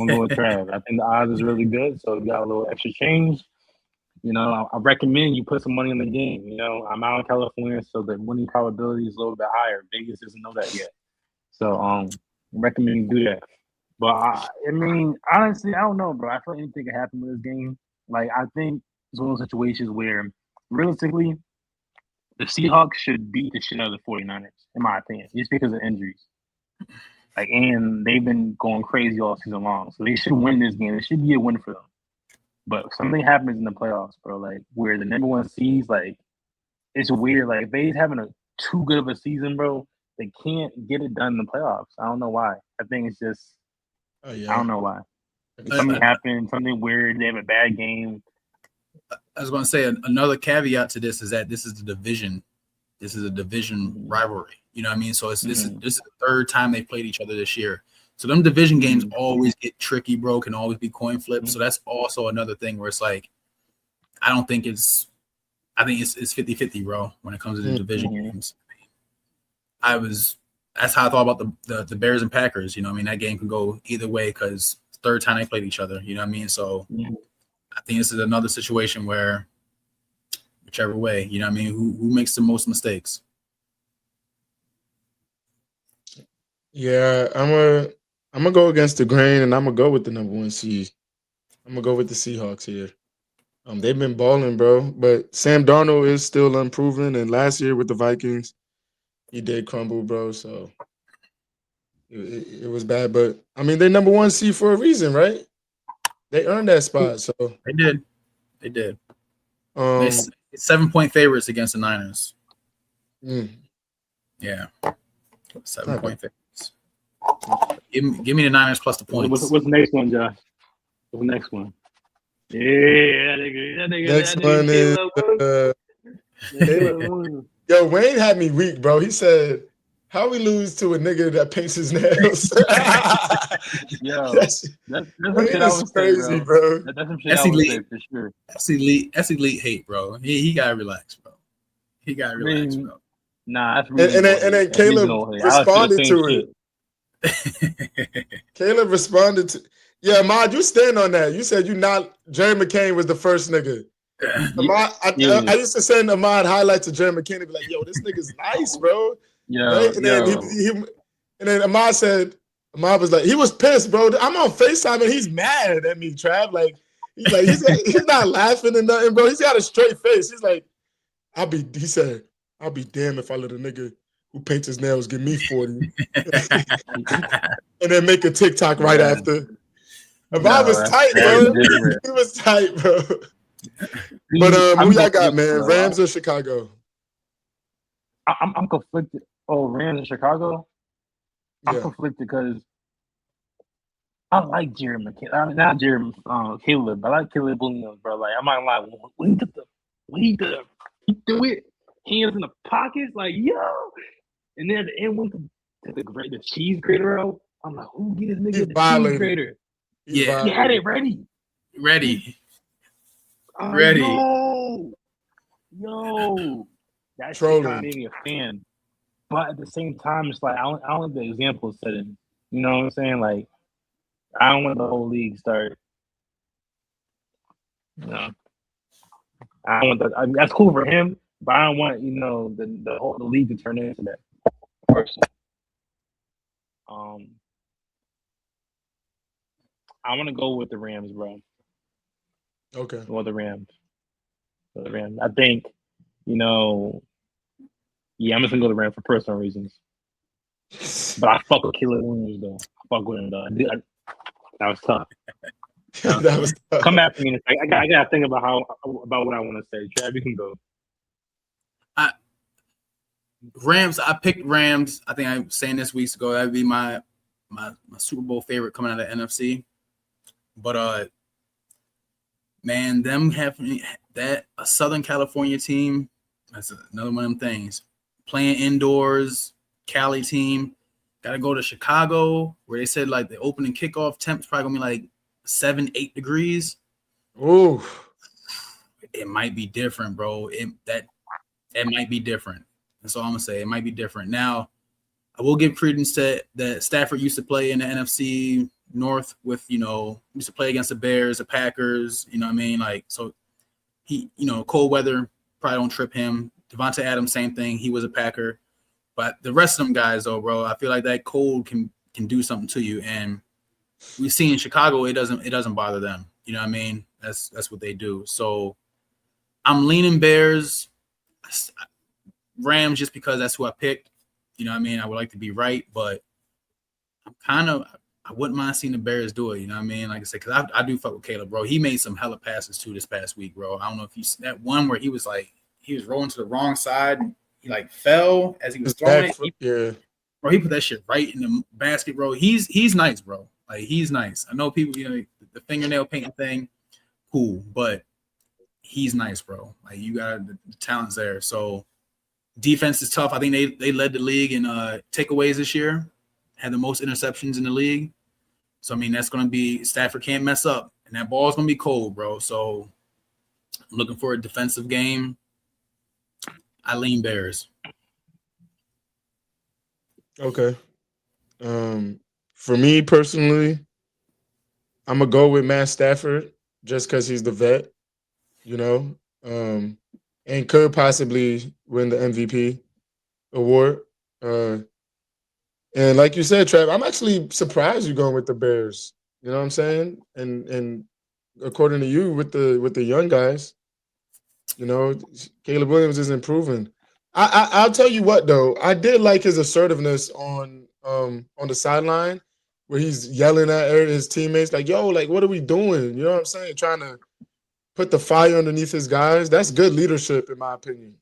go with Trav. I think the odds is really good, so you got a little extra change. I recommend you put some money in the game. I'm out in California, so the winning probability is a little bit higher. Vegas doesn't know that yet, so I recommend you do that. But I mean, honestly, I don't know, bro. I feel like anything can happen with this game. Like, I think it's one of those situations where, realistically, the Seahawks should beat the shit out of the 49ers, in my opinion, just because of injuries. Like, and they've been going crazy all season long, so they should win this game. It should be a win for them. But if something happens in the playoffs, bro, like where the number one seeds, like, it's weird. Like, if they're having a too good of a season, bro, they can't get it done in the playoffs. I don't know why. I think it's just, I don't know why. If something happened, something weird, they have a bad game. I was going to say another caveat to this is that this is the division. This is a division rivalry. You know what I mean? So this is the third time they played each other this year. So them division games always get tricky, bro. Can always be coin flips. So that's also another thing where it's like, I think it's 50-50, bro, when it comes to the division games. That's how I thought about the Bears and Packers. You know what I mean? That game can go either way because it's the third time they played each other. You know what I mean? So I think this is another situation where whichever way, you know what I mean, who makes the most mistakes? Yeah, I'm gonna go against the grain, and I'm gonna go with the number one seed. I'm gonna go with the Seahawks here. They've been balling, bro, but Sam Darnold is still unproven, and last year with the Vikings, he did crumble, bro. So it was bad, but I mean, they're number one seed for a reason, right? They earned that spot, so they did. They're 7-point favorites against the Niners. Yeah, 7-point favorites. Give me the Niners plus the points. What's the next one, Josh? What's the next one? Yeah, that nigga. Next one is yo, Wayne had me weak, bro. He said, "How we lose to a nigga that paints his nails?" Yo, that's shit I was crazy, say, bro. That's some shit I would say for sure. That's elite hate, bro. He gotta relax, bro. Bro. Nah, that's really and then Caleb responded to it. Caleb responded to, yeah, Ahmad, you stand on that. You said Jerry McCain was the first nigga. Ahmad, I used to send Ahmad highlights of Jerry McCain and be like, yo, this nigga's nice, bro. Right? And then Ahmad was like, he was pissed, bro. I'm on FaceTime and he's mad at me, Trav. Like, he's not laughing or nothing, bro. He's got a straight face. He's like, he said, I'll be damned if I let a nigga who paints his nails give me 40. And then make a TikTok right after. Ahmad was tight, bro. He was tight, bro. But who y'all got, man? Rams or Chicago? I'm conflicted. Oh, Rams in Chicago. I'm Yeah. conflicted because I like Jerry McKinnon. I mean, not Jerry, Caleb. I like Caleb Williams, bro. Like, I'm not gonna lie. When he threw it, hands in the pockets, like, yo. And then at the end, went to the cheese grater out. I'm like, who get this He's nigga the cheese violated. grater? He's Yeah. He violated. had it ready. Ready. Ready. Ready. Yo. That shit Trolling. kind of made me a fan. But at the same time, it's like, I don't think the example is setting. You know what I'm saying? Like, I don't want the whole league start. You know, I don't want that. I mean, that's cool for him, but I don't want the league to turn into that person. I want to go with the Rams, bro. Okay. Or the Rams. I think, I'm just gonna go the Rams for personal reasons. But I fuck with Caleb Williams though. I fuck with him though. That was tough. That was tough. Come after me. I gotta think about what I want to say. Trav, you can go. Rams. I picked Rams. I think I was saying this weeks ago. That'd be my Super Bowl favorite coming out of the NFC. But man, them having that a Southern California team, that's another one of them things. Playing indoors, Cali team, got to go to Chicago where they said like the opening kickoff temp's probably gonna be like 7-8 degrees. Ooh. It might be different, bro. It might be different. That's all I'm gonna say. It might be different. Now, I will give credence to that Stafford used to play in the NFC North with, used to play against the Bears, the Packers, you know what I mean? Like, so he, cold weather probably don't trip him. Devontae Adams, same thing. He was a Packer. But the rest of them guys, though, bro, I feel like that cold can do something to you. And we see in Chicago, it doesn't bother them. You know what I mean? That's what they do. So I'm leaning Bears. Rams just because that's who I picked. You know what I mean? I would like to be right, but I wouldn't mind seeing the Bears do it. You know what I mean? Like I said, because I do fuck with Caleb, bro. He made some hella passes too this past week, bro. I don't know if you that one where he was rolling to the wrong side. He like fell as he was throwing it. Bro, he put that shit right in the basket, bro. He's nice, bro. Like he's nice. I know people, the fingernail painting thing, cool, but he's nice, bro. Like you got the talents there. So defense is tough. I think they led the league in takeaways this year. Had the most interceptions in the league. So, I mean, that's going to be – Stafford can't mess up. And that ball is going to be cold, bro. So, I'm looking for a defensive game. I lean Bears. Okay. For me personally, I'm going to go with Matt Stafford just because he's the vet, and could possibly win the MVP award. And like you said, Trav, I'm actually surprised you're going with the Bears. You know what I'm saying? And according to you, with the young guys, Caleb Williams is improving. I'll tell you what though, I did like his assertiveness on the sideline where he's yelling at his teammates like, "Yo, like what are we doing?" You know what I'm saying? Trying to put the fire underneath his guys. That's good leadership, in my opinion.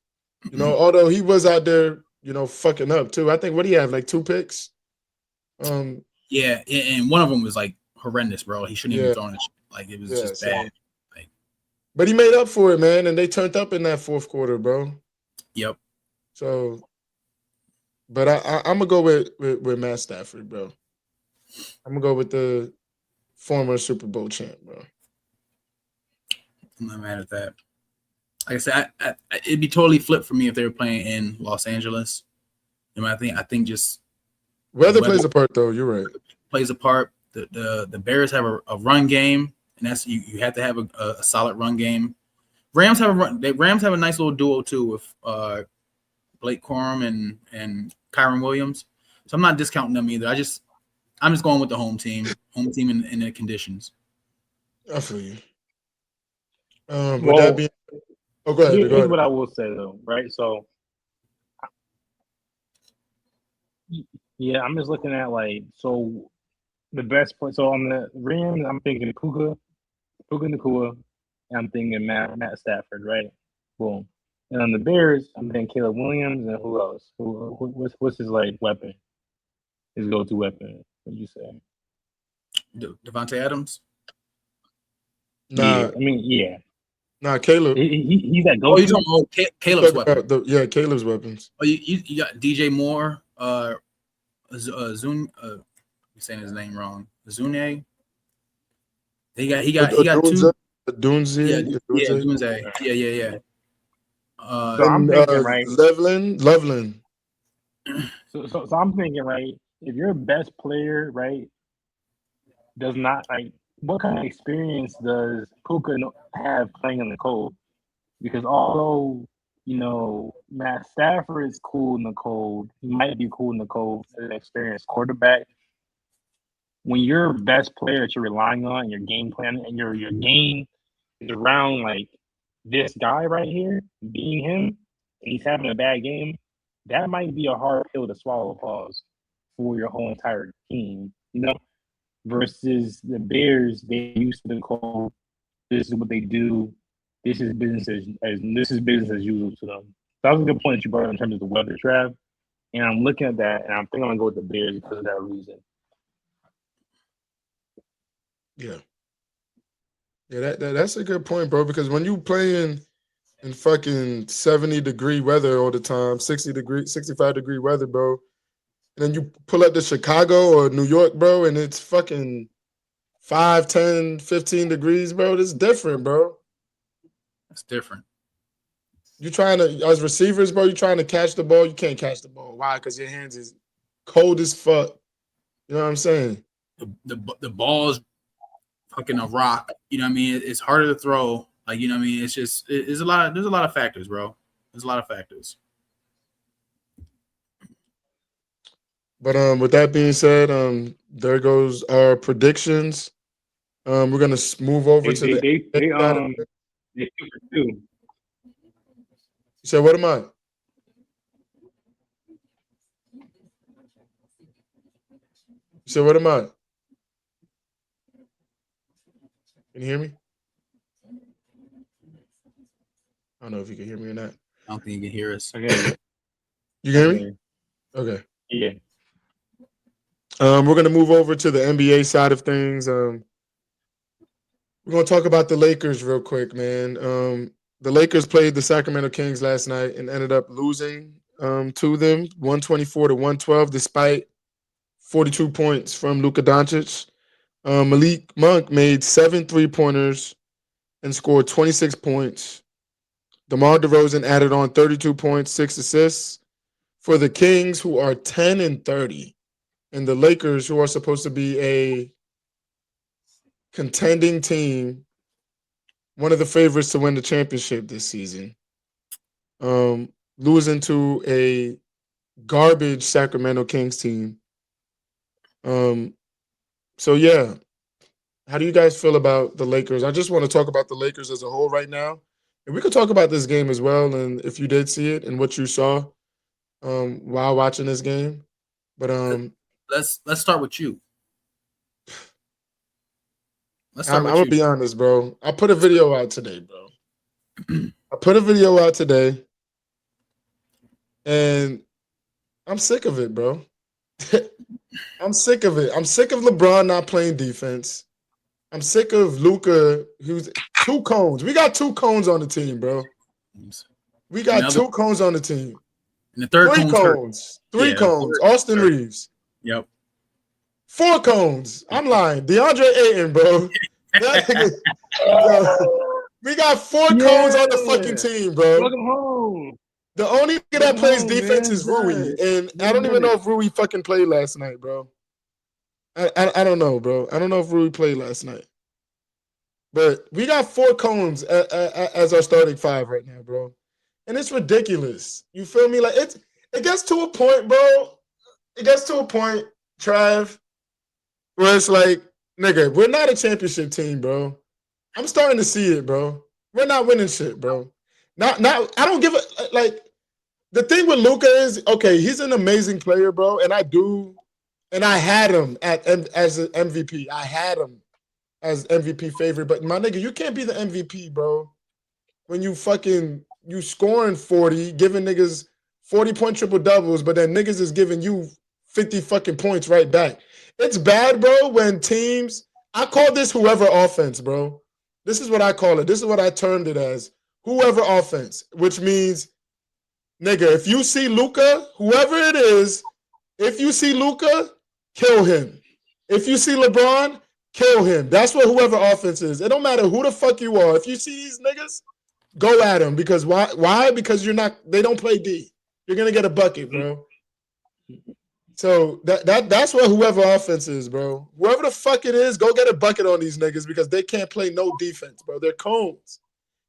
Although he was out there, fucking up too. I think what do you have, like 2 picks? Yeah, and one of them was like horrendous, bro. He shouldn't even be throwing it. Like it was just bad. But he made up for it, man, and they turned up in that fourth quarter, bro. Yep. So, but I'm gonna go with Matt Stafford, bro. I'm gonna go with the former Super Bowl champ, bro. I'm not mad at that. Like I said, it'd be totally flipped for me if they were playing in Los Angeles. I think just weather plays a part, though. You're right. Plays a part. The Bears have a run game, and that's you have to have a solid run game. Rams have a nice little duo too with Blake Corum and Kyron Williams. So I'm not discounting them either. I'm just going with the home team in the conditions. I feel you. That being, go ahead. Here's what I will say though, right? So, yeah, I'm just looking at the best point. So on the Rams, I'm thinking Puka Nacua, and I'm thinking Matt Stafford, right? Boom. And on the Bears, I'm thinking Caleb Williams and who else? What's his like weapon? His go-to weapon? What'd you say? Devontae Adams. Nah, Yeah. nah, Caleb. He's that Oh, go-to. you talking about Caleb's Talk weapon? about Caleb's weapons. Oh, you got DJ Moore. Zun. You saying his name wrong? Zune. He got two. Dunze. Yeah, Dunze. Yeah. So I'm And thinking, right? Loveland. So I'm thinking, right? If your best player, right, does not like, what kind of experience does Puka have playing in the cold? Because although Matt Stafford is cool in the cold, he might be cool in the cold as an experienced quarterback. When your best player that you're relying on, your game plan, and your game is around like this guy right here, being him, and he's having a bad game, that might be a hard pill to swallow, pause, for your whole entire team. Versus the Bears, they used to the cold. This is what they do. This is business as usual to them. That was a good point that you brought up in terms of the weather, Trav. And I'm looking at that, and I'm thinking I'm gonna go with the Bears because of that reason. Yeah, that's a good point, bro. Because when you playing in fucking 70-degree weather all the time, 65-degree weather, bro, and then you pull up to Chicago or New York, bro, and it's fucking 5, 10, 15 degrees, bro. It's different, bro. It's different. You trying to, as receivers, bro, you trying to catch the ball, you can't catch the ball. Why? Because your hands is cold as fuck. You know what I'm saying? The ball's fucking a rock. You know what I mean? It's harder to throw. Like, you know what I mean? It's just there's a lot of factors, bro. There's a lot of factors. But with that being said, there goes our predictions. We're gonna move over to the. They 2-2. You said, what am I? You said, what am I? Can you hear me? I don't know if you can hear me or not. I don't think you can hear us. Okay. You can hear me? Okay. Yeah. We're gonna move over to the NBA side of things. We're gonna talk about the Lakers real quick, man. The Lakers played the Sacramento Kings last night and ended up losing to them 124-112, despite 42 points from Luka Doncic. Malik Monk made 7 3-pointers and scored 26 points. DeMar DeRozan added on 32 points, 6 assists for the Kings, who are 10-30, and the Lakers, who are supposed to be a contending team, one of the favorites to win the championship this season, losing to a garbage Sacramento Kings team. So yeah, how do you guys feel about the Lakers? I just want to talk about the Lakers as a whole right now, and we could talk about this game as well, and if you did see it and what you saw while watching this game. But let's start with you. I'm gonna be honest, bro. I put a video out today, bro. And I'm sick of it, bro. I'm sick of it. I'm sick of LeBron not playing defense. I'm sick of Luka, who's 2 cones. We got 2 cones on the team, bro. We got 2 cones on the team. And the third 3 cones. 3 cones. Austin Reeves. Yep. 4 cones. I'm lying. DeAndre Ayton, bro. We got 4 cones on the fucking team, bro. Welcome home. The only nigga that plays defense is Rui, and I don't even know if Rui fucking played last night, bro. I don't know, bro. I don't know if Rui played last night. But we got 4 cones as our starting 5 right now, bro. And it's ridiculous. You feel me? Like it gets to a point, bro. It gets to a point, Trav, where it's like, nigga, we're not a championship team, bro. I'm starting to see it, bro. We're not winning shit, bro. Not I don't give a like. The thing with Luka is, okay, he's an amazing player, bro, and I had him as an MVP. I had him as MVP favorite, but my nigga, you can't be the MVP, bro, when you fucking you scoring 40, giving niggas 40-point triple doubles, but then niggas is giving you 50 fucking points right back. It's bad, bro, when teams, I call this whoever offense, bro. This is what I call it. This is what I termed it as. Whoever offense, which means, nigga, if you see Luka, whoever it is, if you see Luka, kill him. If you see LeBron, kill him. That's what whoever offense is. It don't matter who the fuck you are. If you see these niggas, go at them. Because why? Why? Because they don't play D. You're gonna get a bucket, bro. So that's what whoever offense is, bro. Whoever the fuck it is, go get a bucket on these niggas because they can't play no defense, bro. They're cones.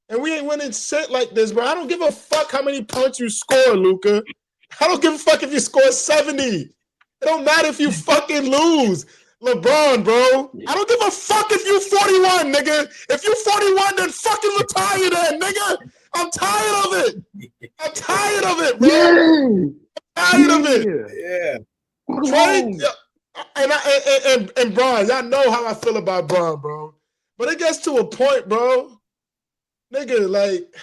And we ain't winning shit like this, bro. I don't give a fuck how many points you score, Luka. I don't give a fuck if you score 70. It don't matter if you fucking lose. LeBron, bro. I don't give a fuck if you 41, nigga. If you 41, then fucking retire then, nigga. I'm tired of it. I'm tired of it, bro. Yeah. I'm tired of it. Yeah. Trade, and Bron, y'all know how I feel about Bron, bro. But it gets to a point, bro. Nigga, like,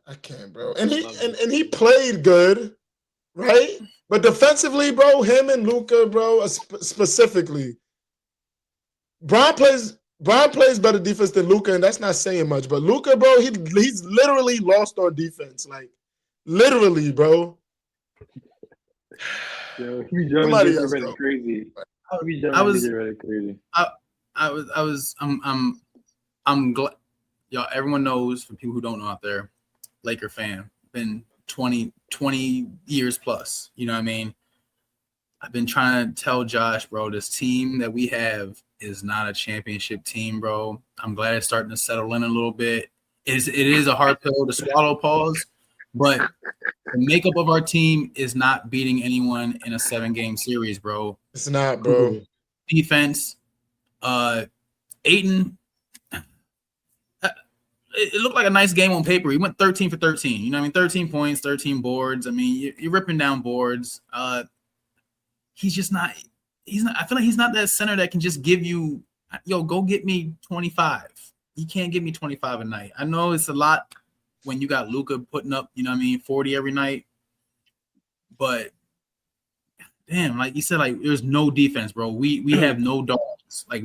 I can't, bro. And he played good, right? But defensively, bro, him and Luka, bro, specifically, Bron plays better defense than Luka, and that's not saying much. But Luka, bro, he's literally lost on defense, like literally, bro. Yo, he jumping DJ Redick crazy. I'm glad, y'all. Everyone knows, for people who don't know out there, Laker fan, been 20 years plus. You know what I mean? I've been trying to tell Josh, bro, this team that we have is not a championship team, bro. I'm glad it's starting to settle in a little bit. It is a hard pill to swallow, pause, but the makeup of our team is not beating anyone in a 7-game series, bro. It's not, bro. Defense, Ayton. It looked like a nice game on paper. He went 13 for 13. You know what I mean? 13 points, 13 boards. I mean, you're ripping down boards. He's just not. He's not. I feel like he's not that center that can just give you, yo, go get me 25. He can't give me 25 a night. I know it's a lot when you got Luka putting up, you know what I mean, 40 every night. But damn, like you said, like there's no defense, bro. We have no dogs. Like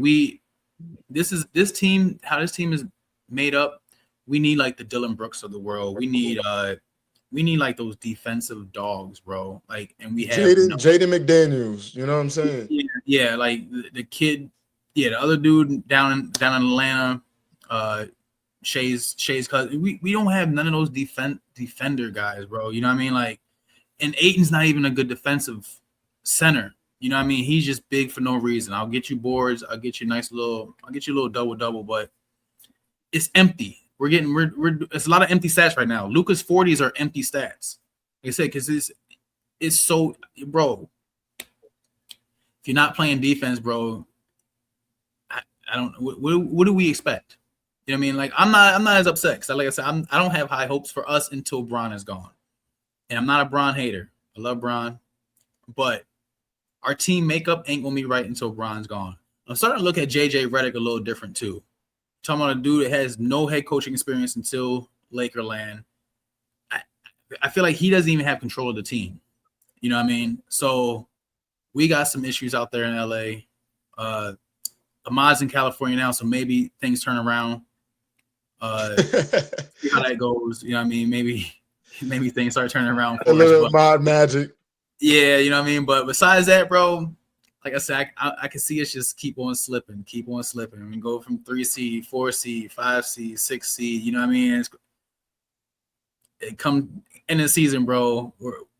this team, how this team is made up. We need like the Dylan Brooks of the world. We need like those defensive dogs, bro. Like, and we have Jaden McDaniels. You know what I'm saying? Yeah, like the kid, the other dude down in Atlanta, Shay's cousin. We don't have none of those defender guys, bro. You know what I mean? Like, and Ayton's not even a good defensive center. You know what I mean? He's just big for no reason. I'll get you boards. I'll get you a little double, but it's empty. It's a lot of empty stats right now. Luka's 40s are empty stats. Like I said, because it's so, bro. If you're not playing defense, bro, I don't. What do we expect? You know what I mean? Like I'm not as upset because, like I said, I don't have high hopes for us until Bron is gone, and I'm not a Bron hater. I love Bron, but our team makeup ain't gonna be right until Bron's gone. I'm starting to look at JJ Redick a little different too. Talking about a dude that has no head coaching experience until Lakerland. I feel like he doesn't even have control of the team. You know what I mean? So we got some issues out there in LA. Ahmad's in California now, so maybe things turn around. See how that goes. You know what I mean? Maybe things start turning around. A little Ahmad magic. Yeah, you know what I mean? But besides that, bro, like I said, I can see us just keep on slipping. I mean, go from 3 seed, 4 seed, 5 seed, 6 seed. You know what I mean? It come in the season, bro.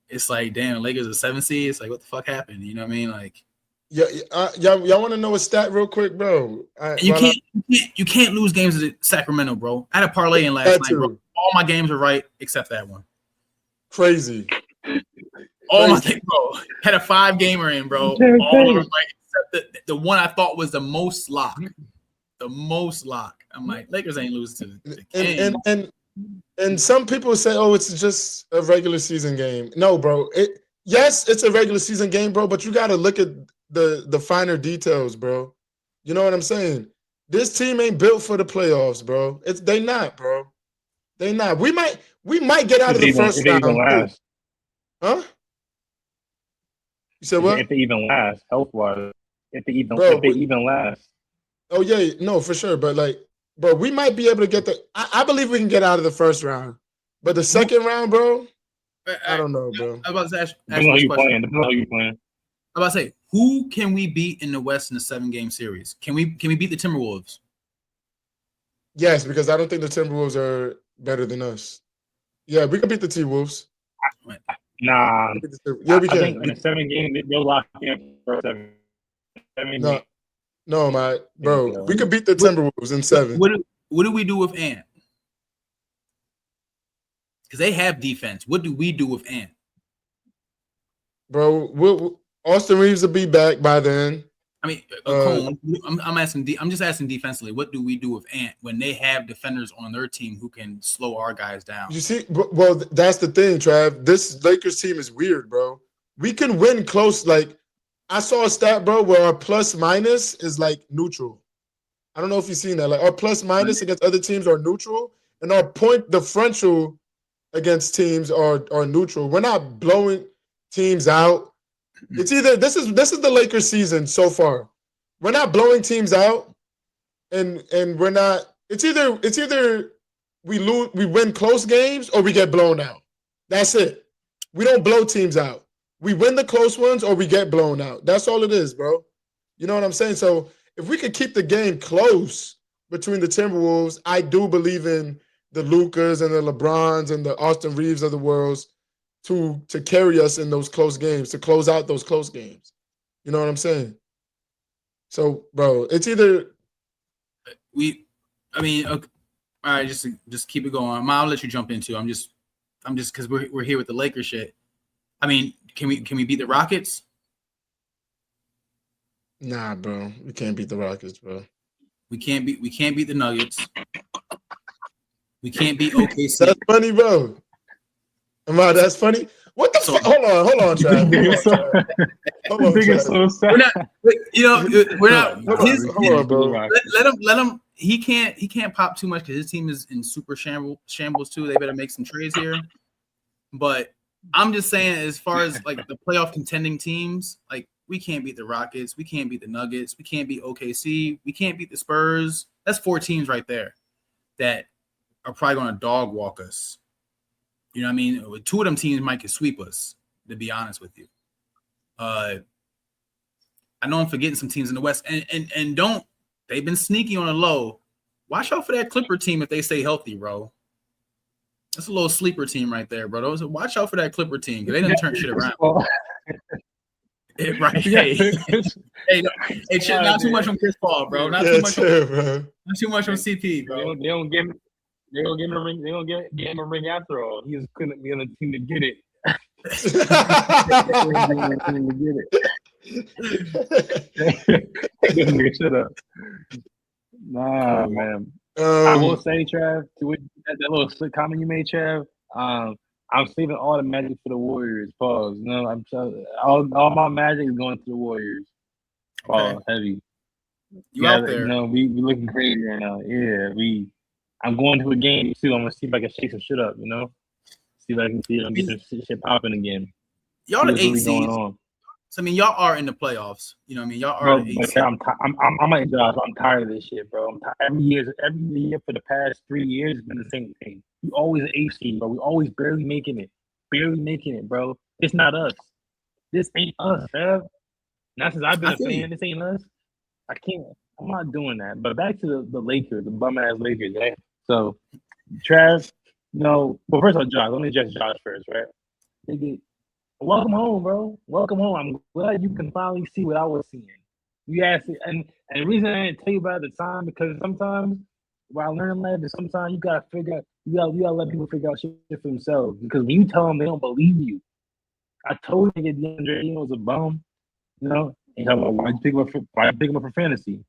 It's like, damn, Lakers are 7 seed. It's like, what the fuck happened? You know what I mean? Like, y'all want to know a stat real quick, bro? You can't lose games at Sacramento, bro. I had a parlay in last night, bro. All my games were right except that one. Crazy. All my games, bro. Had a 5-gamer in, bro. All of them right except the one I thought was the most lock. The most lock. I'm like, Lakers ain't losing to the Kings. And some people say, oh, it's just a regular season game. No, bro. Yes, it's a regular season game, bro, but you got to look at the finer details, bro. You know what I'm saying? This team ain't built for the playoffs, bro. They not, bro. They not. We might get out of the first if they round. even last. Huh? You said what? If they even last, health wise, if they Bro, even last. Oh yeah, no, for sure. But like, bro, we might be able to get the. I believe we can get out of the first round, but the second round, bro, I don't know, bro. I was about to ask Depends on this who you question. playing. Depends on who you playing. I'm about to say, who can we beat in the West in a 7-game series? Can we beat the Timberwolves? Yes, because I don't think the Timberwolves are better than us. Yeah, we can beat the T-Wolves. Nah, Yeah, we I can. think in a 7-game, they'll lock in for 7. No, my bro, we could beat the Timberwolves in 7. What do we do with Ant? Because they have defense. What do we do with Ant? Bro, Austin Reeves will be back by then. I mean, I'm asking. I'm just asking defensively. What do we do with Ant when they have defenders on their team who can slow our guys down? You see, well, that's the thing, Trav. This Lakers team is weird, bro. We can win close. Like, I saw a stat, bro, where our plus minus is like neutral. I don't know if you've seen that. Like, our plus minus against other teams are neutral, and our point differential against teams are neutral. We're not blowing teams out. It's either this is the Lakers season so far. We're not blowing teams out, and we're not. It's either we win close games or we get blown out. That's it. We don't blow teams out. We win the close ones or we get blown out. That's all it is, bro. You know what I'm saying? So if we could keep the game close between the Timberwolves, I do believe in the Lucas and the LeBrons and the Austin Reeves of the worlds to carry us in those close games, to close out those close games. You know what I'm saying? So, bro, it's either okay. All right, just keep it going. I'll let you jump into. I'm just because we're here with the Lakers shit. I mean, can we beat the Rockets? Nah, bro. We can't beat the Rockets, bro. We can't beat the Nuggets. We can't beat OKC. That's funny, bro. Ahmad, that's funny. What the fuck? Hold on, Trav. Hold on, Trav. We're not. Hold on, bro. Let him. He can't pop too much because his team is in super shambles too. They better make some trades here. But I'm just saying, as far as like the playoff contending teams, like we can't beat the Rockets, we can't beat the Nuggets, we can't beat OKC, we can't beat the Spurs. That's 4 teams right there that are probably going to dog walk us. You know what I mean? 2 of them teams might could sweep us, to be honest with you. I know I'm forgetting some teams in the West, and don't. They've been sneaky on the low. Watch out for that Clipper team if they stay healthy, bro. That's a little sleeper team right there, bro. Watch out for that Clipper team because they didn't turn shit around. Right? Hey, not too much on Chris Paul, bro. Not too much on CP, bro. They don't give him a ring. They don't get him a ring after all. He just couldn't be on the team to get it. Shut up. Nah, man. I will say, Trav, to that little slick comment you made, Trav. I'm saving all the magic for the Warriors. Pause. No, I'm all my magic is going to the Warriors. Pause. Heavy. You out there? We looking crazy right now. Yeah, I'm going to a game too. I'm gonna see if I can shake some shit up. See if I can get some shit popping again. Y'all the 8 seeds. So I mean, y'all are in the playoffs. You know what I mean? Y'all are the 8 seeds. I'm like Josh. I'm tired of this shit, bro. I'm tired. Every year for the past 3 years, it's been the same thing. We always an 8 seed, bro. We always barely making it, bro. It's not us. This ain't us, man. Not since I've been a fan. This ain't us. I can't. I'm not doing that. But back to the Lakers, the bum ass Lakers, right? So, Trav, well, first of all, Josh, let me address Josh first, right? Nigga, welcome home, bro. Welcome home. I'm glad you can finally see what I was seeing. You asked it, and the reason I didn't tell you about it at the time because sometimes what I learned in life is sometimes you gotta figure out, you gotta let people figure out shit for themselves. Because when you tell them, they don't believe you. I told you that DeAndre was a bum, and why you pick him up for fantasy?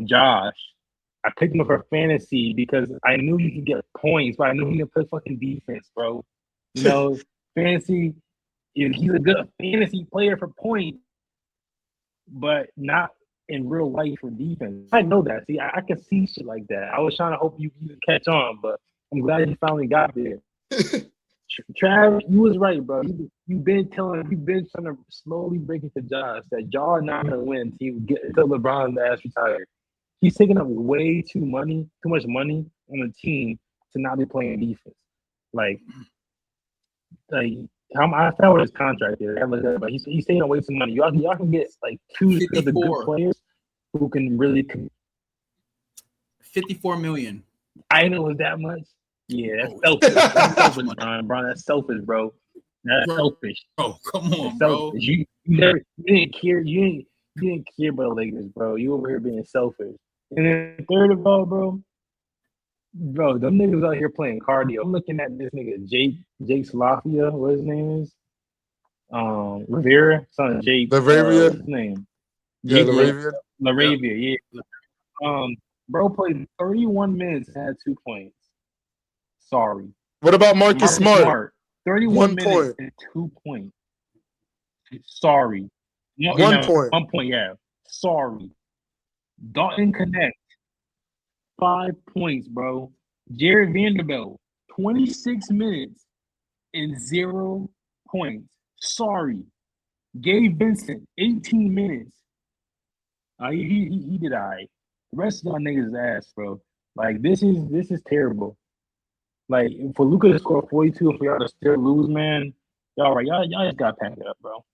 Josh, I picked him up for fantasy because I knew he could get points, but I knew he could play fucking defense, bro. Fantasy, he's a good fantasy player for points, but not in real life for defense. I know that. See, I can see shit like that. I was trying to hope you could catch on, but I'm glad he finally got there. Trav, you was right, bro. You've been trying to slowly break it to Josh that y'all are not gonna win until LeBron's ass retired. He's taking up way too much money on the team to not be playing defense. Like I found what his contract is. But he's taking away some money. Y'all can get like two of the good players who can really. 54 million. I know it was that much. Yeah, that's selfish. That's selfish, Bron. That's selfish, bro. That's selfish. Oh, come on, bro. You didn't care. You didn't care about the Lakers, bro. You over here being selfish. And then third of all, bro, them niggas out here playing cardio. I'm looking at this nigga Jake Salafia. What his name is? Rivera, son of Jake. Laravia. What's his name? Yeah, Laravia. Laravia. Yeah. Bro played 31 minutes and had 2 points. Sorry. What about Marcus Smart? 31 minutes and 2 points. Sorry. 1 point. 1 point, yeah. Sorry. Dalton Connect. 5 points, bro. Jared Vanderbilt. 26 minutes and 0 points. Sorry. Gabe Vincent. 18 minutes. He did all right. The rest of y'all niggas ass, bro. Like this is terrible. Like for Luka to score 42 and for y'all to still lose, man. Y'all right. Y'all just gotta pack it up, bro.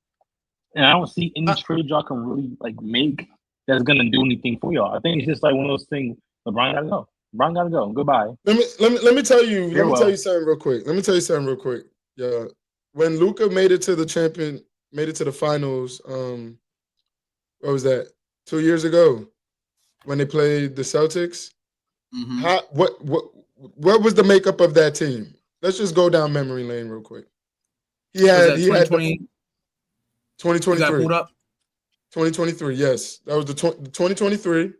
And I don't see any trade y'all can really like make that's gonna do anything for y'all. I think it's just like one of those things. LeBron gotta go. LeBron gotta go. Goodbye. Let me tell you. Let me tell you something real quick. Yeah, when Luka made it to the finals. What was that? 2 years ago. When they played the Celtics, what was the makeup of that team? Let's just go down memory lane real quick. He had 2023. 2023, yes. That was the 2023.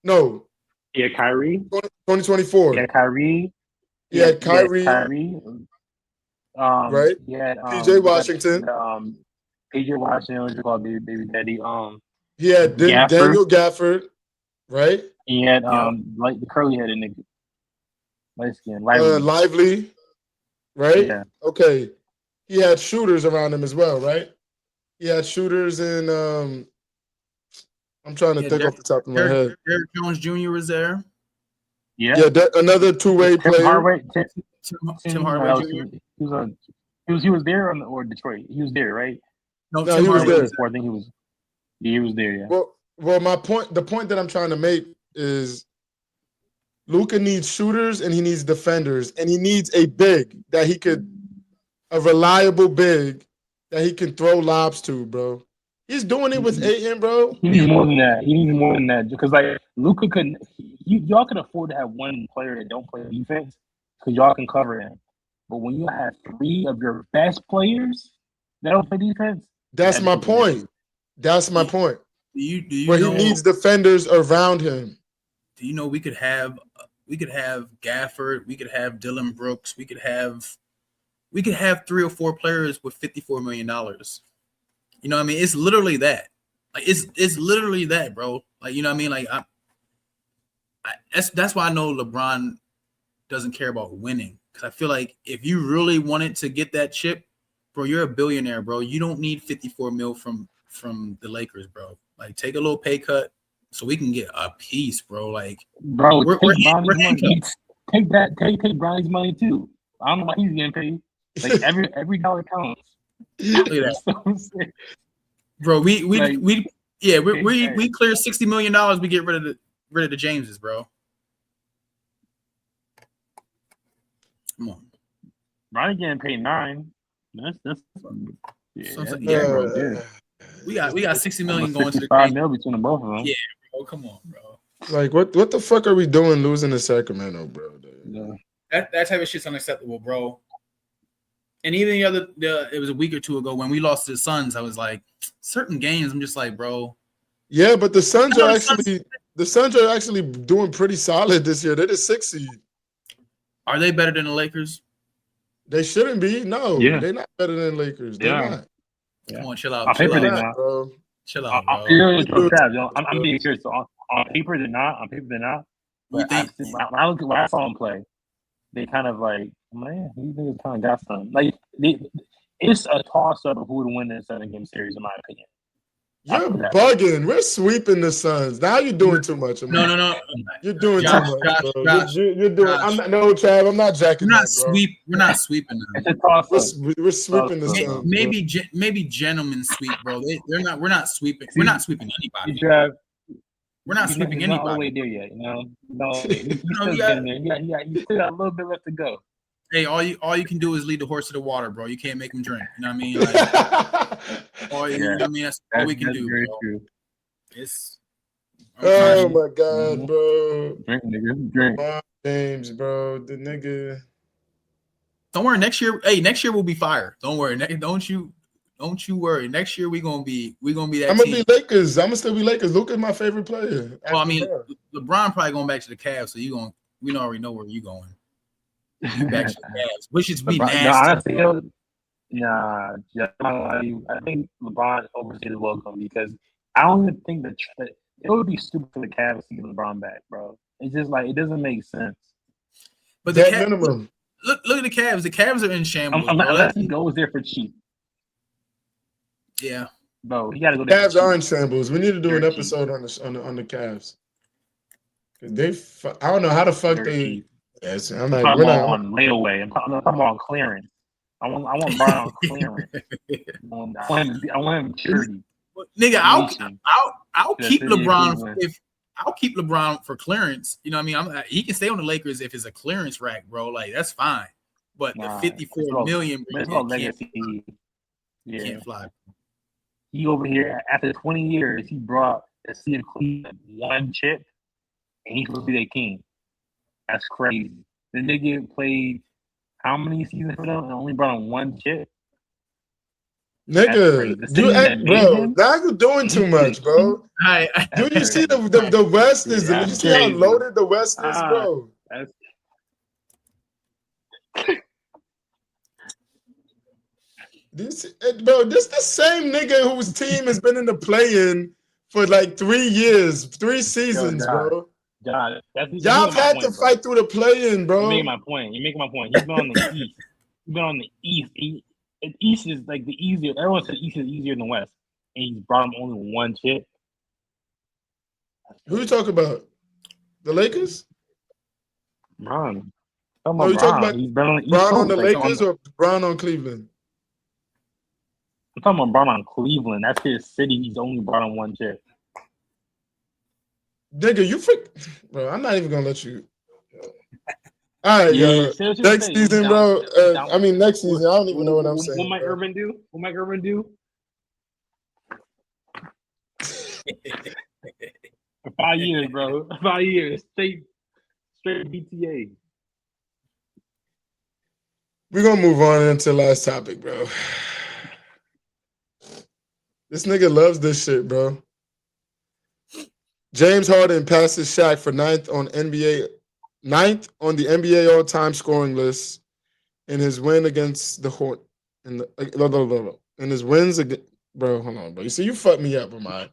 No. Yeah, Kyrie. 2024. Yeah, Kyrie. He had Kyrie. Right? He had PJ Washington. PJ Washington was called Baby Daddy. He had Daniel Gafford. Right? He had like the curly headed nigga. Light skin. Lively. Right? Yeah. Okay. He had shooters around him as well, right? He had shooters in I'm trying to think off the top of my head. Derrick Jones Jr. was there. Yeah. Yeah, another two-way player. Tim Hardaway Jr. He was there or Detroit. He was there, right? No, he was there. I think he was there, yeah. Well, the point that I'm trying to make is Luka needs shooters and he needs defenders and he needs a reliable big that he can throw lobs to, bro. He's doing it with Ayton, bro. He needs more than that. Because like Luka y'all can afford to have one player that don't play defense because y'all can cover him. But when you have 3 of your best players that don't play defense, that's my point. That's my point. Do you where know, he needs defenders around him. Do you know we could have Gafford, we could have Dylan Brooks, we could have 3 or 4 players with $54 million. You know what I mean? It's literally that. Like it's literally that, bro. Like you know what I mean? Like that's why I know LeBron doesn't care about winning. Because I feel like if you really wanted to get that chip, bro, you're a billionaire, bro. You don't need 54 mil from the Lakers, bro. Like, take a little pay cut so we can get a piece, bro. Like, bro, take Bronny's money too. I don't know why he's getting paid. Like every dollar counts. Look at that, bro. We clear $60 million. We get rid of the Jameses, bro. Come on, Bronny getting paid 9. That's bro. We got 60 million going to the 5 mil between the both of them. Yeah, bro. Come on, bro. Like what the fuck are we doing losing to Sacramento, bro? Yeah. That type of shit's unacceptable, bro. And even it was a week or two ago when we lost to the Suns, I was like, certain games, I'm just like, bro. Yeah, but the Suns are actually doing pretty solid this year. They're the 6th seed. Are they better than the Lakers? They shouldn't be. No, yeah. They're not better than the Lakers. They're not. Yeah. Come on, chill out. On paper, they're not, bro. Chill out, bro. I'm being serious. So on paper, they're not. On paper, they're not. But when I saw them play, they kind of like, man, these niggas kind of got something. Like, it's a toss-up of who would win this 7-game series, in my opinion. You're bugging. We're sweeping the Suns. Now you're doing too much. No. You're doing Josh, too much, bro. Josh, you're doing. Josh. I'm not. No, Trav. I'm not jacking that, bro. We're not sweeping them. It's a toss-up. We're sweeping the Suns. Maybe gentlemen sweep, bro. We're not sweeping. We're not sweeping anybody. We're not sweeping anybody. Not all the way there yet, you know. No, he's still getting there. You still got a little bit left to go. Hey, all you can do is lead the horse to the water, bro. You can't make him drink. You know what I mean? Like, you know what I mean? That's all we can do, bro. True. It's. Oh my God, bro! Drink, nigga, drink. James, bro, the nigga. Don't worry. Next year we'll be fire. Don't worry. Don't you worry. Next year we gonna be that. I'm gonna be Lakers. I'm gonna still be Lakers. Luka's my favorite player. Well, I mean, LeBron probably going back to the Cavs, so we already know where you going. You back to the Cavs, which is be nasty. No, honestly, I think LeBron overstayed his welcome because I don't even think that it would be stupid for the Cavs to get LeBron back, bro. It's just like it doesn't make sense. But the Cavs, minimum. Look at the Cavs. The Cavs are in shambles. Unless he goes there for cheap. Yeah, bro, he got to go there. Cavs are in shambles. We need to do an episode on the Cavs. I don't know how the fuck they. Yes, I'm like, we're not on layaway. I'm talking on clearance. I want Brian on clearance. I want him charity. Nigga, I'll keep LeBron I'll keep LeBron for clearance. You know what I mean? He can stay on the Lakers if it's a clearance rack, bro. Like that's fine. But the 54 million, bro, can't fly. He over here after 20 years, he brought the city of Cleveland one chip, and he's supposed to be their king. That's crazy. The nigga played how many seasons for them and only brought him one chip? Nigga, bro, now you're doing too much, bro. Do you see the West is? Did you see how loaded the West is, bro? This the same nigga whose team has been in the play-in for like 3 years, 3 seasons, bro. God, y'all had to fight through the play-in, bro. You're making my point. He's been on the East. He's been on the East. East is like the easier. Everyone says East is easier than the West, and he's brought him only one chip. Who you talking about? The Lakers? Bron. Oh, you talking about Bron on the Lakers or Bron on Cleveland? I'm talking about Bron on Cleveland. That's his city. He's only brought on one chip. Nigga, bro, I'm not even gonna let you. All right, yo. Next season, bro. Next season. I don't even know what I'm saying. What might Urban do? For 5 years, bro. 5 years. Straight BTA. We're gonna move on into the last topic, bro. This nigga loves this shit, bro. James Harden passes Shaq for ninth on the NBA all-time scoring list in his win against the Hornets. In his wins against, bro, hold on, bro. You see, you fucked me up, man.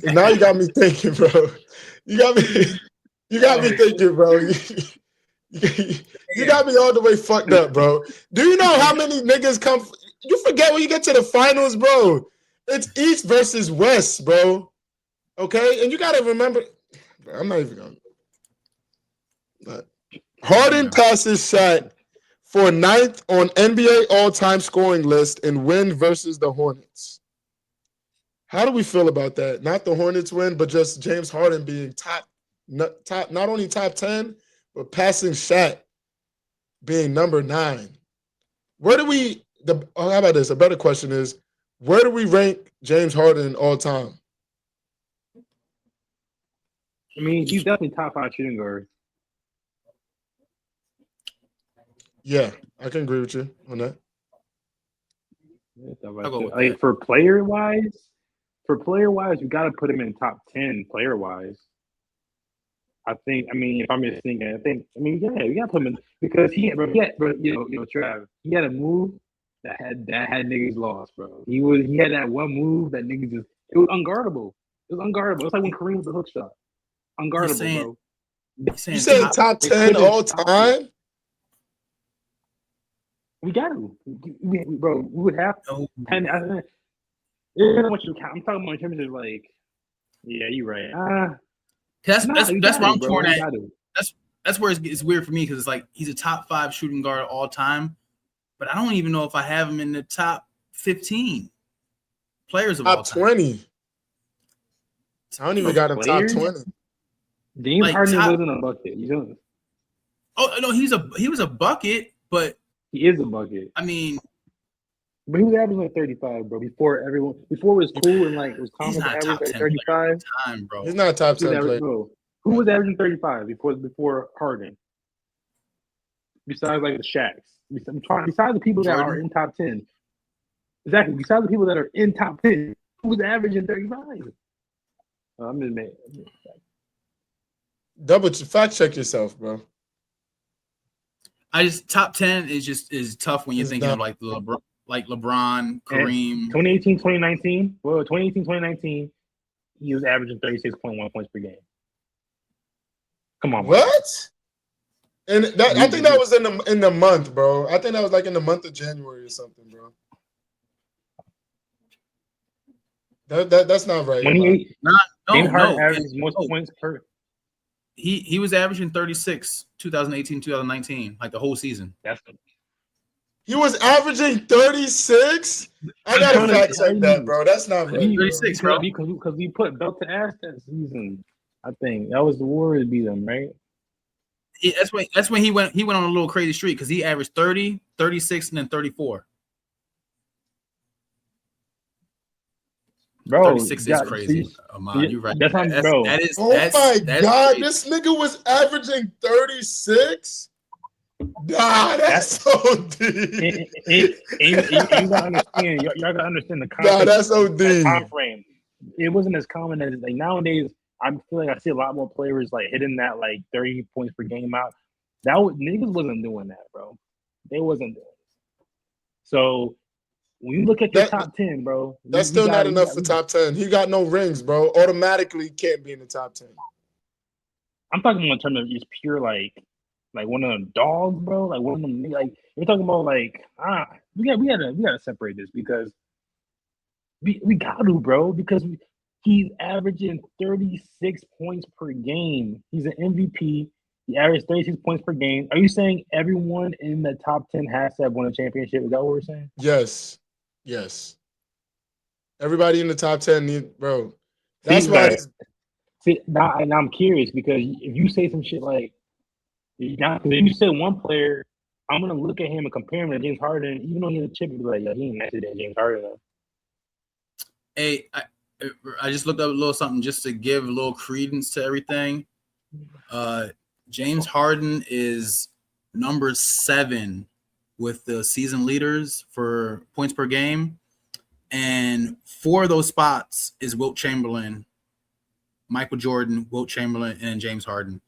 Now you got me thinking, bro. You got me thinking, bro. You got me all the way fucked up, bro. Do you know how many niggas come? You forget when you get to the finals, bro. It's East versus West, bro. Okay, and you gotta remember. I'm not even gonna. But Harden passes Shaq for ninth on NBA all-time scoring list in win versus the Hornets. How do we feel about that? Not the Hornets win, but just James Harden being not only top 10, but passing Shaq being number 9. Where do we? How about this? A better question is, where do we rank James Harden all time? I mean, he's definitely top 5 shooting guard. Yeah, I can agree with you on that. Like for player wise, you got to put him in top 10 player wise. I think. I mean, if I'm just thinking, yeah, you got to put him in because Trav, he had a move that had niggas lost, bro. He had that one move that niggas just. It was unguardable. It's like when Kareem was a hook shot. Unguardable, bro. You saying top 10 all time? We got to, bro. We would have No. 10. I don't want you to count. I'm talking about in terms of like, yeah, you're right. That's where I'm bro. torn We at. got to. That's where it's weird for me because it's like he's a top 5 shooting guard all time, but I don't even know if I have him in the top 15 players of all Top time. 20. I don't even got him top 20. James Like, Harden wasn't a bucket. You know, Oh no, he was a bucket, but he is a bucket. I mean, But he was averaging like 35, bro. Before it was cool and like it was he's common to not a average top like 10 player 35. of time, bro. He's not a top 10 player. Bro, who was averaging 35 before Harden? Besides like the Shaqs. Besides the people that are in top 10. Exactly. Besides the people that are in top 10, who was averaging 35? I'm just mad. Fact check yourself, bro. I just top 10 is tough when you're thinking of like LeBron, Kareem. 2018, 2019. Well, 2018, 2019, he was averaging 36.1 points per game. Come on, what? And that, I think that was in the month, bro. I think that was like in the month of January or something, bro. That's not right. James Harden averaged most points per. He was averaging 36, 2018, 2019, like the whole season. He was averaging 36. I gotta fact check that, bro. That's not right. 36, bro. Because we put belt to ass that season. I think that was the Warriors beat them, right? That's when he went on a little crazy streak because he averaged 30, 36, and then 34. Bro, 36 is crazy. You're right. That's bro. That's God, crazy. This nigga was averaging 36. Nah, that's so deep. You gotta understand. Y'all gotta understand the context. Nah, that's so deep. Time frame. It wasn't as common as like nowadays. I feel like I see a lot more players like hitting that like 30 points per game out. Niggas wasn't doing that, bro. They wasn't doing it. So when you look at your top 10, bro, that's still not enough for top 10. He got no rings, bro. Automatically can't be in the top 10. I'm talking about in terms of just pure like one of them dogs, bro. Like one of them, like we're talking about like we gotta separate this because we got to, bro, because he's averaging 36 points per game. He's an MVP. He averaged 36 points per game. Are you saying everyone in the top 10 has to have won a championship? Is that what we're saying? Yes. Everybody in the top 10 bro. That's why. Now I'm curious because if you say some shit like, if you say one player, I'm gonna look at him and compare him to James Harden, even though he's a chip, and be like, yeah, he ain't nicer than James Harden. Though. Hey, I just looked up a little something just to give a little credence to everything. James Harden is number 7 with the season leaders for points per game. And 4 of those spots is Wilt Chamberlain, Michael Jordan, Wilt Chamberlain, and James Harden.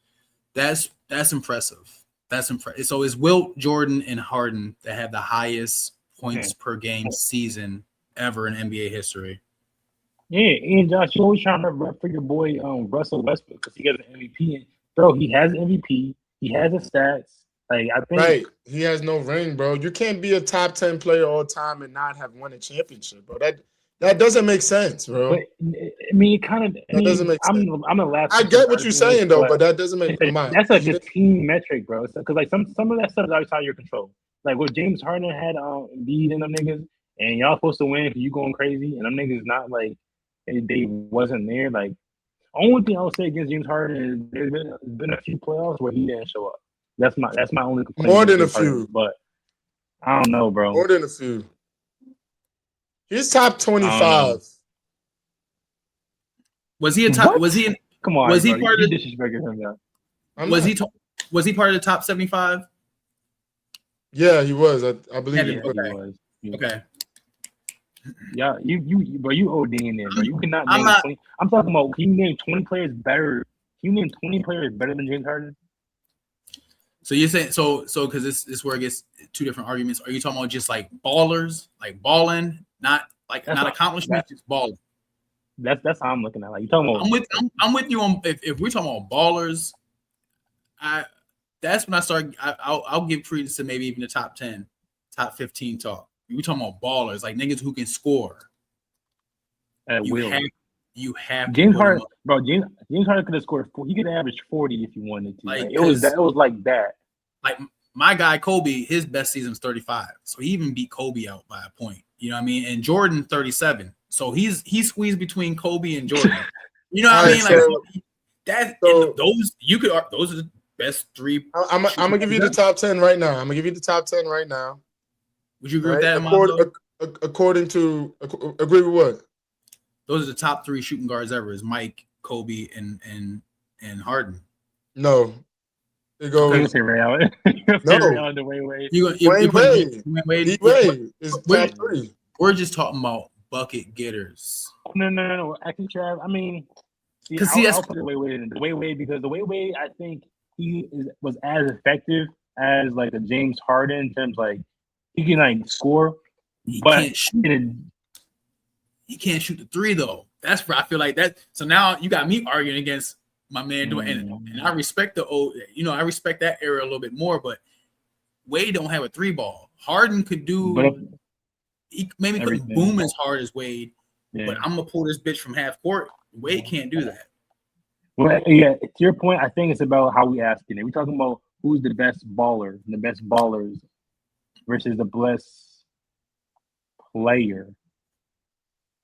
That's impressive. That's impressive. So it's Wilt, Jordan, and Harden that have the highest points per game season ever in NBA history. Yeah, and Josh, you always trying to rep for your boy Russell Westbrook because he has an MVP. And, bro, he has an MVP. He has the stats. Like I think, right? He has no ring, bro. You can't be a top 10 player all time and not have won a championship, bro. That doesn't make sense, bro. But I mean, that doesn't make sense. I'm the last. I get what you're saying though, but that doesn't make sense. That's like a team metric, bro. Because like some of that stuff is outside your control. Like what James Harden had Embiid and them niggas, and y'all supposed to win because you going crazy, and them niggas not like they wasn't there. Like only thing I would say against James Harden is there's been a few playoffs where he didn't show up. That's my only complaint. More than a few, but I don't know, bro. More than a few. He's top 25. Was he a top? What? Was he? Come on. Was he bro. part you of? Disrespecting him now. Was he part of the top 75? Yeah, he was. I believe he was. Okay. Yeah, you ODing there, bro. You cannot name 20. I'm talking about. Can you name 20 players better? Can you name 20 players better than James Harden? So you're saying so because this is where it gets two different arguments. Are you talking about just like ballers, like balling, not accomplishments, just balling? That's how I'm looking at. Like you talking about. I'm with you on if we're talking about ballers. That's when I start. I'll give credence to maybe even the top 10. top 15 talk. We talking about ballers, like niggas who can score. At will. You have to James put him Harden, up. bro. James Harden could have scored. He could average 40 if he wanted to. Like, It was like that. Like my guy Kobe, his best season's 35, so he even beat Kobe out by a point. You know what I mean? And Jordan 37, so he's squeezed between Kobe and Jordan. You know what I mean? Like those are the best three. I'm gonna give you the top 10 right now. I'm gonna give you the top 10 right now. Would you agree with that? According to agree with what? Those are the top 3 shooting guards ever: is Mike, Kobe, and Harden. No, it goes. Ray Allen. No, Wade. Wade is top 3. We're just talking about bucket getters. No. Actually, Trav, I mean, I'll put the Wade in the Wade because the Wade, I think was as effective as like a James Harden in terms like he can like score, but he can't shoot the 3 though. That's where I feel like that. So now you got me arguing against my man doing, and I respect I respect that era a little bit more. But Wade don't have a 3 ball. Harden could do. He maybe couldn't boom as hard as Wade, but I'm gonna pull this bitch from half court. Wade can't do that. Well, yeah. To your point, I think it's about how we asking it. We're talking about who's the best baller, the best ballers versus the best player.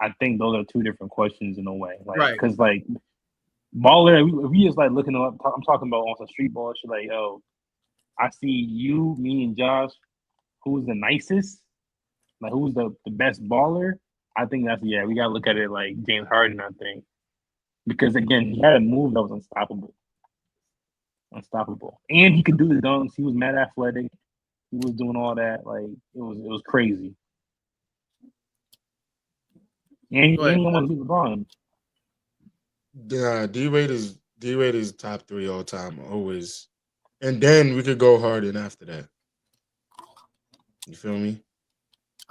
I think those are 2 different questions in a way, like, right? Because like baller, if we just like looking up, I'm talking about on some street ball shit. Like, yo, I see you, me, and Josh. Who's the nicest? Like, who's the best baller? I think that's we gotta look at it like James Harden. I think because again, he had a move that was unstoppable, and he could do the dunks. He was mad athletic. He was doing all that. Like it was crazy. And he almost beat LeBron. Yeah, D-Wade is top 3 all time, always. And then we could go Harden after that. You feel me?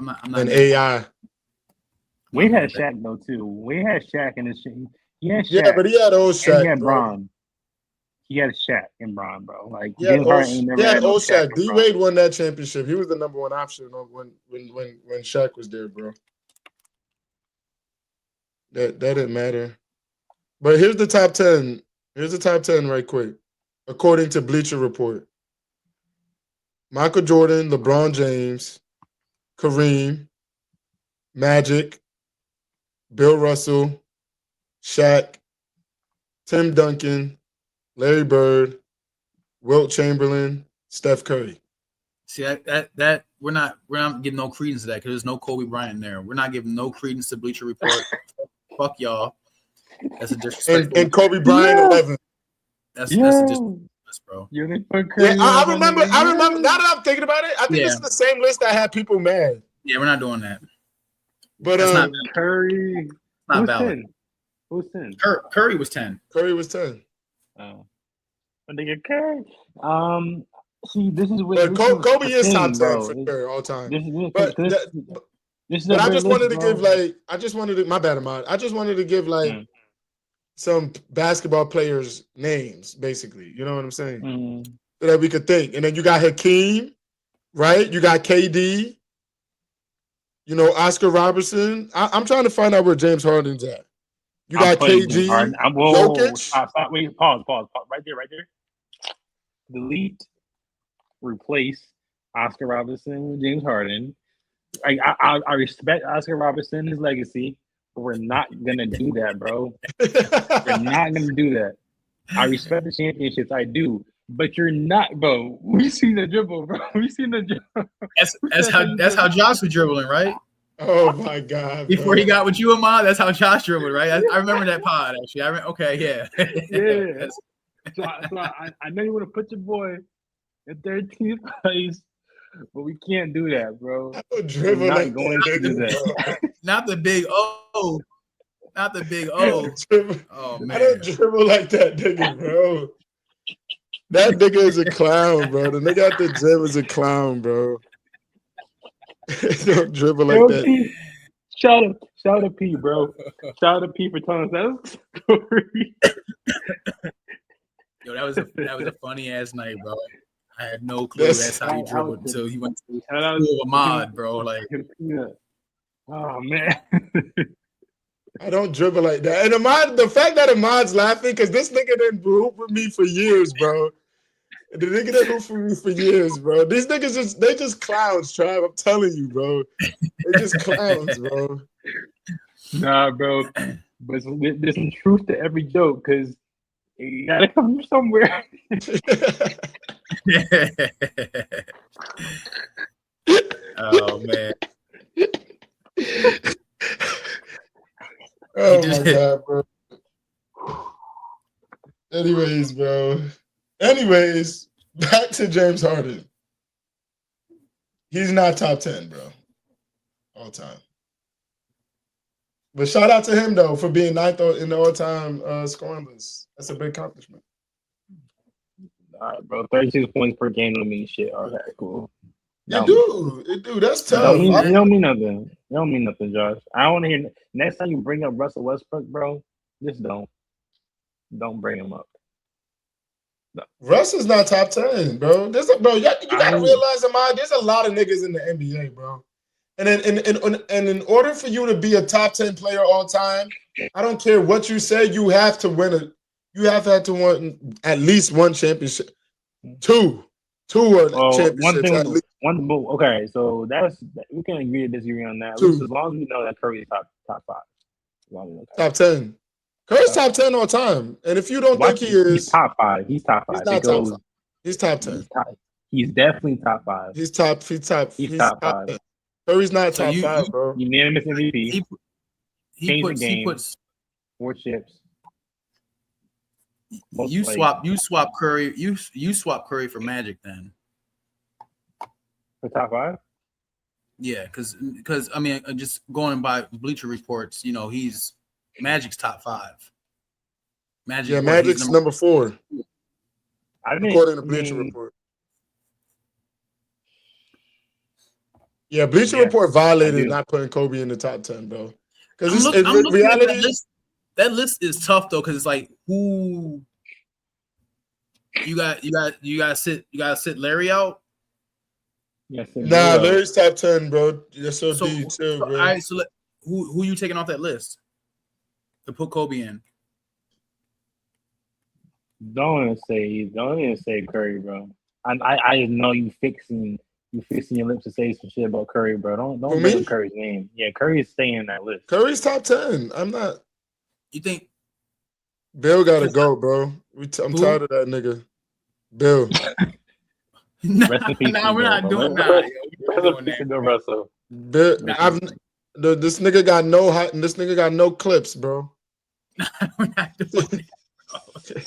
I'm not. And AI. Wade had Shaq though too. Wade had Shaq in his shit. He had Shaq. Yeah, but he had old Shaq. He had Bron. He had Shaq and Bron, bro. Like James Harden ain't never had old Shaq. D-Wade won that championship. He was the number 1 option when Shaq was there, bro. That didn't matter. But here's the top 10. Here's the top 10 right quick. According to Bleacher Report. Michael Jordan, LeBron James, Kareem, Magic, Bill Russell, Shaq, Tim Duncan, Larry Bird, Wilt Chamberlain, Steph Curry. See that we're not giving no credence to that because there's no Kobe Bryant there. We're not giving no credence to Bleacher Report. Fuck y'all. That's a disrespect. And Kobe Bryant 11. That's a disrespect, bro. Yeah, I remember. Now that I'm thinking about it, I think this is the same list that had people mad. Yeah, we're not doing that. But that's not Curry. Not valid. 10? Who's 10? Curry was 10. Curry was 10. Oh, I think it Curry. See, this is what Kobe is top 10 for sure all time. But I just wanted to give I just wanted to give some basketball players' names, basically. You know what I'm saying? So that we could think. And then you got Hakeem, right? You got KD. You know, Oscar Robertson. I'm trying to find out where James Harden's at. You got KG. Jokic. Stop, wait, pause. Right there. Delete. Replace Oscar Robertson with James Harden. I respect Oscar Robertson, his legacy, but we're not gonna do that, bro. We're not gonna do that. I respect the championships, I do, but you're not, bro. We seen the dribble, bro. We seen the dribble. That's how Josh was dribbling, right? Oh my God! Before he got with you, Ahmad, that's how Josh dribbled, right? I remember that pod actually. Yeah. So I know you want to put your boy in 13th place, but we can't do that, bro. Dribble like going to do that. Not the big O. Not the big O. Oh man, I don't dribble like that, nigga, bro. That nigga is a clown, bro. The nigga at the gym is a clown, bro. Don't dribble like that. P. Shout out to P, bro. Shout out to P for telling us that story. Yo, that was a funny ass night, bro. I had no clue that's how he dribbled until he went to Ahmad, bro. Like, oh man. I don't dribble like that. And Ahmad, the fact that Ahmad's laughing because this nigga didn't hoop with me for years, bro. The nigga didn't hoop for me for years, bro. These niggas they just clowns, Trav. I'm telling you, bro. They just clowns, bro. Nah, bro. But there's some truth to every joke because you gotta come from somewhere. Oh man. Oh my god, bro. Anyways, bro. Back to James Harden. He's not top 10, bro. All time. But shout out to him though for being ninth in the all-time scoring list. That's a big accomplishment. All right, bro. 36 points per game don't mean shit. All right, cool. It do. That's tough. It don't mean nothing. It don't mean nothing, Josh. I don't want to hear. Next time you bring up Russell Westbrook, bro, just don't bring him up. No. Russ is not top 10, bro. You gotta realize, Ahmad, there's a lot of niggas in the NBA, bro. And in order for you to be a top 10 player all time, I don't care what you say, you have to win to win at least one championship. Two championships. Okay, so we can agree to disagree on that. As long as we know that Curry's top 5. Top 10. Curry's top 10 all time. And if you don't think he is, he's top 5. He's top 5. He's not top 5. He's top 10. He's definitely top 5. He's top 5. 10. Curry's not top 5, bro. Unanimous MVP. He puts 4 chips. You swap Curry. You swap Curry for Magic then. For top 5? Yeah, because I mean, just going by Bleacher Reports, he's Magic's top 5. Magic's number 4. According to Bleacher Report. Yeah, Bleacher Report violated not putting Kobe in the top 10, bro. Because reality. That list is tough though, because it's like who you got to sit Larry out. Yes, Larry's top 10, bro. Yes, too, bro. All right, so who you taking off that list to put Kobe in? Don't even say Curry, bro. I know you fixing your lips to say some shit about Curry, bro. Don't bring Curry's name. Yeah, Curry's staying in that list. Curry's top 10. I'm not. You think Bill gotta go, bro? I'm tired of that nigga. Bill. We're not doing that. Russell. Bill, this nigga got no hot, and this nigga got no clips, bro. We're not doing it.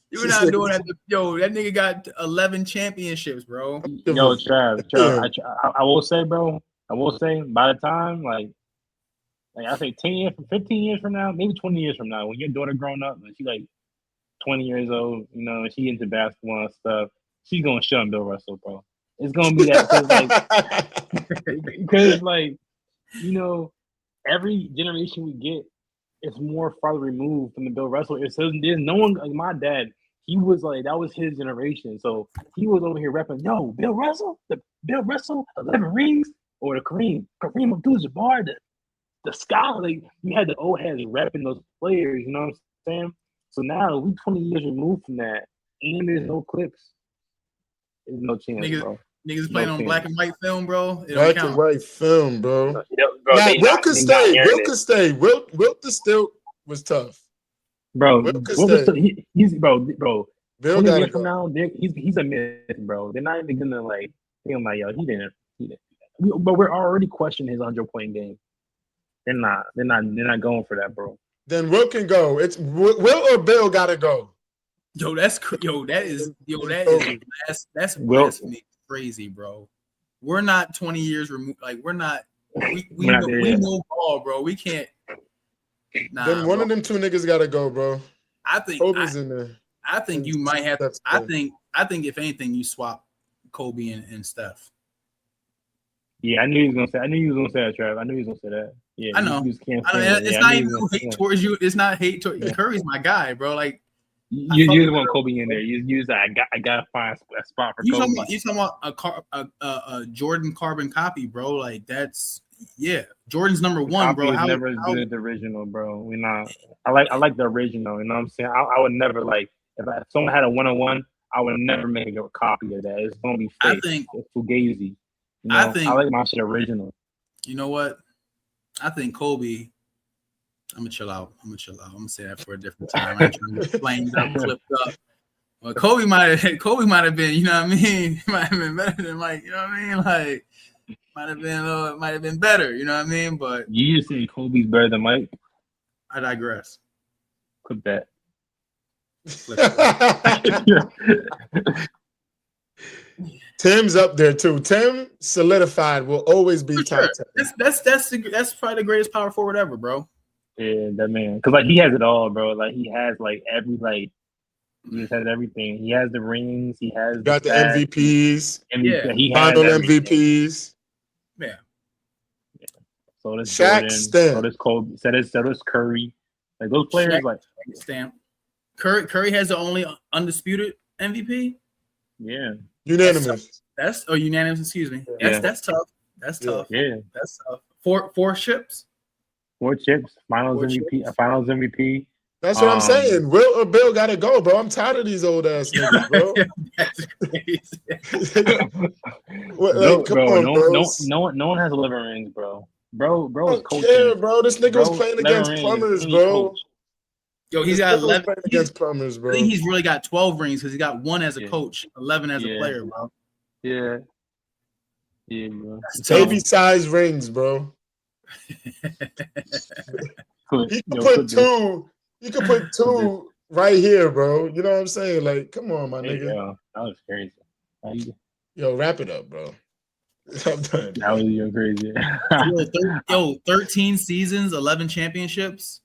You're not doing that. Yo, that nigga got 11 championships, bro. Yo, Trav, I will say, bro. By the time, like I say 10 years, 15 years from now, maybe 20 years from now, when your daughter grown up and she's like 20 years old, and she into basketball and stuff, she's gonna shun Bill Russell, bro. It's gonna be that because every generation we get, it's more farther removed from the Bill Russell. There's no one like my dad. He was like, that was his generation, so he was over here rapping, "Yo, Bill Russell, 11 rings, or the Kareem Abdul-Jabbar, the scholar." Like, you had the old heads repping those players, you know what I'm saying? So now we 20 years removed from that, and there's no clips. There's no chance, bro. Niggas playing on black and white film, bro. Black and white film, bro. Now, Wilt could stay. Wilt still was tough. Bro, he's bro. Bill 20 years from now, he's a myth, bro. They're not even gonna think like, yo, he didn't. But we're already questioning his 100-point game. They're not going for that, bro. Then Wilt can go. It's Wilt or Bill gotta go. That's blasphemy crazy, bro. We're not 20 years removed. Like, we're not. We know ball, bro. We can't. Nah, then one of them two niggas gotta go, bro. I think Kobe's in there. I think you might have. I think if anything, you swap Kobe and Steph. Yeah, I knew he was gonna say that, Trav. I knew he was gonna say that. Yeah, I know. It's not even hate towards you. It's not hate towards Curry's my guy, bro. Like, You just want Kobe in there. You use that. I gotta find a spot for Kobe. You talking about a Jordan carbon copy, bro? Like that's Jordan's number one, Copy bro. is never as good as the original, bro. We not. I like the original. You know what I'm saying? I would never like if someone had a 101. I would never make a copy of that. It's gonna be fake. I think it's fugazi. You know, I like my shit original. You know what? I think Kobe. I'm gonna chill out. I'm gonna say that for a different time. I ain't trying to get flamed up, flipped up. Well, Kobe might have been, you know what I mean? Might have been better than like, you know what I mean? Like, might have been better, you know what I mean? But you just say Kobe's better than Mike. I digress. Clip that. Tim's up there too. Tim solidified will always be top 10. That's probably the greatest power forward ever, bro. Yeah, that man. Because like he has it all, bro. Like he has like every like he just has everything. He has the rings. He has got the MVPs. Yeah, he final has MVPs. Yeah. So does Shaq, Jordan. Stamp. So does Kobe. So does Curry. Like those players, Shaq, like Stamp. Curry has the only undisputed MVP. Yeah. Unanimous. That's unanimous. Excuse me. That's tough. That's tough. Yeah. That's tough. Four chips. 4 chips. Finals MVP. Finals MVP. That's what I'm saying. Will or Bill gotta go, bro. I'm tired of these old ass niggas, bro. That's crazy. Come on, bro. No one has 11 rings, bro. Bro is coaching. Care, bro. This nigga was playing against plumbers, bro. Yo, he's got 11 against plumbers, bro. I think he's really got 12 rings because he got 1 as a coach, 11 as a player, bro. Yeah. Yeah, bro. Baby size rings, bro. He could put two right here, bro. You know what I'm saying? Like, come on, my nigga. Yo, that was crazy. Yo, wrap it up, bro. I'm done. That was crazy. 13 seasons, 11 championships.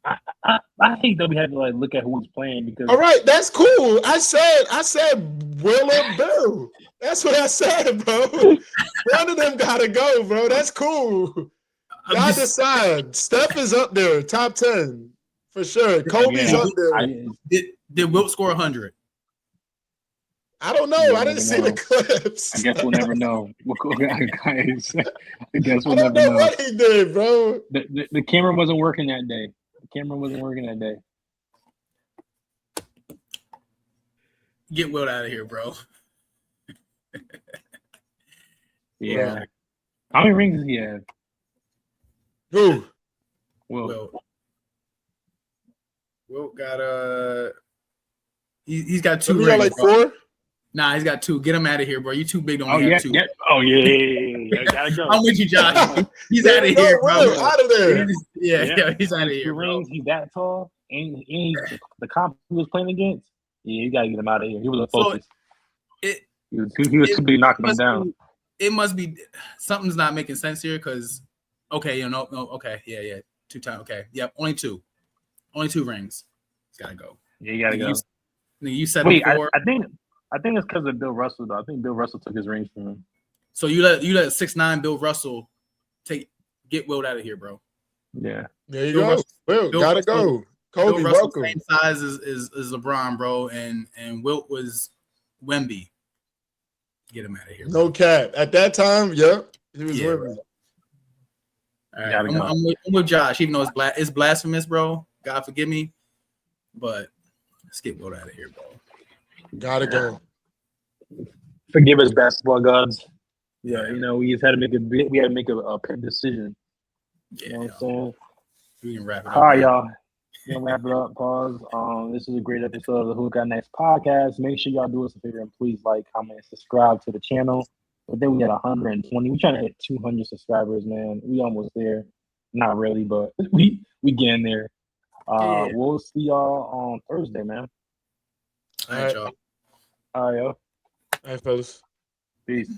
I hate that we had to like look at who was playing because. All right, that's cool. I said Will or Bill. That's what I said, bro. One of them gotta go, bro. That's cool. Y'all decide. Steph is up there, top 10 for sure. Kobe's up there. Did Wilt score 100? I don't know. I didn't see the clips. I guess we'll never know. I guess we'll never know what he did, bro. The camera wasn't working that day. Get Wilt out of here, bro. Yeah. How many rings does he have? Who? Wilt got he's got 2 rings. Got like 4? Nah, he's got 2. Get him out of here, bro. You too big to only have 2. Yeah. Oh yeah. Gotta go. I'm with you, Josh. He's out of here, bro. Out of there. Yeah, he's out of here, bro. Rings, he's that tall, and the comp he was playing against. Yeah, you gotta get him out of here. He was a focus. He was too big knocking him down. It must be something's not making sense here because okay, no, okay, yeah, 2 times, okay, yep, only 2 rings. He's gotta go. Yeah, you gotta go. You said wait, before. I think it's because of Bill Russell though. I think Bill Russell took his rings from him. So you let 6'9" Bill Russell get Wilt out of here, bro. Yeah, there you go. Will gotta go. Kobe, Bill Russell, welcome. same size as LeBron, bro, and Wilt was Wemby. Get him out of here. No cap. At that time, he was Wemby. All right, I'm with Josh, even though it's blasphemous, bro. God forgive me, but let's get Wilt out of here, bro. Gotta go. Forgive us, basketball gods. Yeah, we just had to make a decision. Yeah, you know what I'm saying? We can wrap it up. All right, y'all. We're gonna wrap it up. Pause. This is a great episode of the Who Got Next podcast. Make sure y'all do us a favor and please like, comment, subscribe to the channel. But then we had 120. We're trying to hit 200 subscribers, man. We almost there. Not really, but we getting there. We'll see y'all on Thursday, man. All right, y'all. All right, yo. All right, fellas. Peace.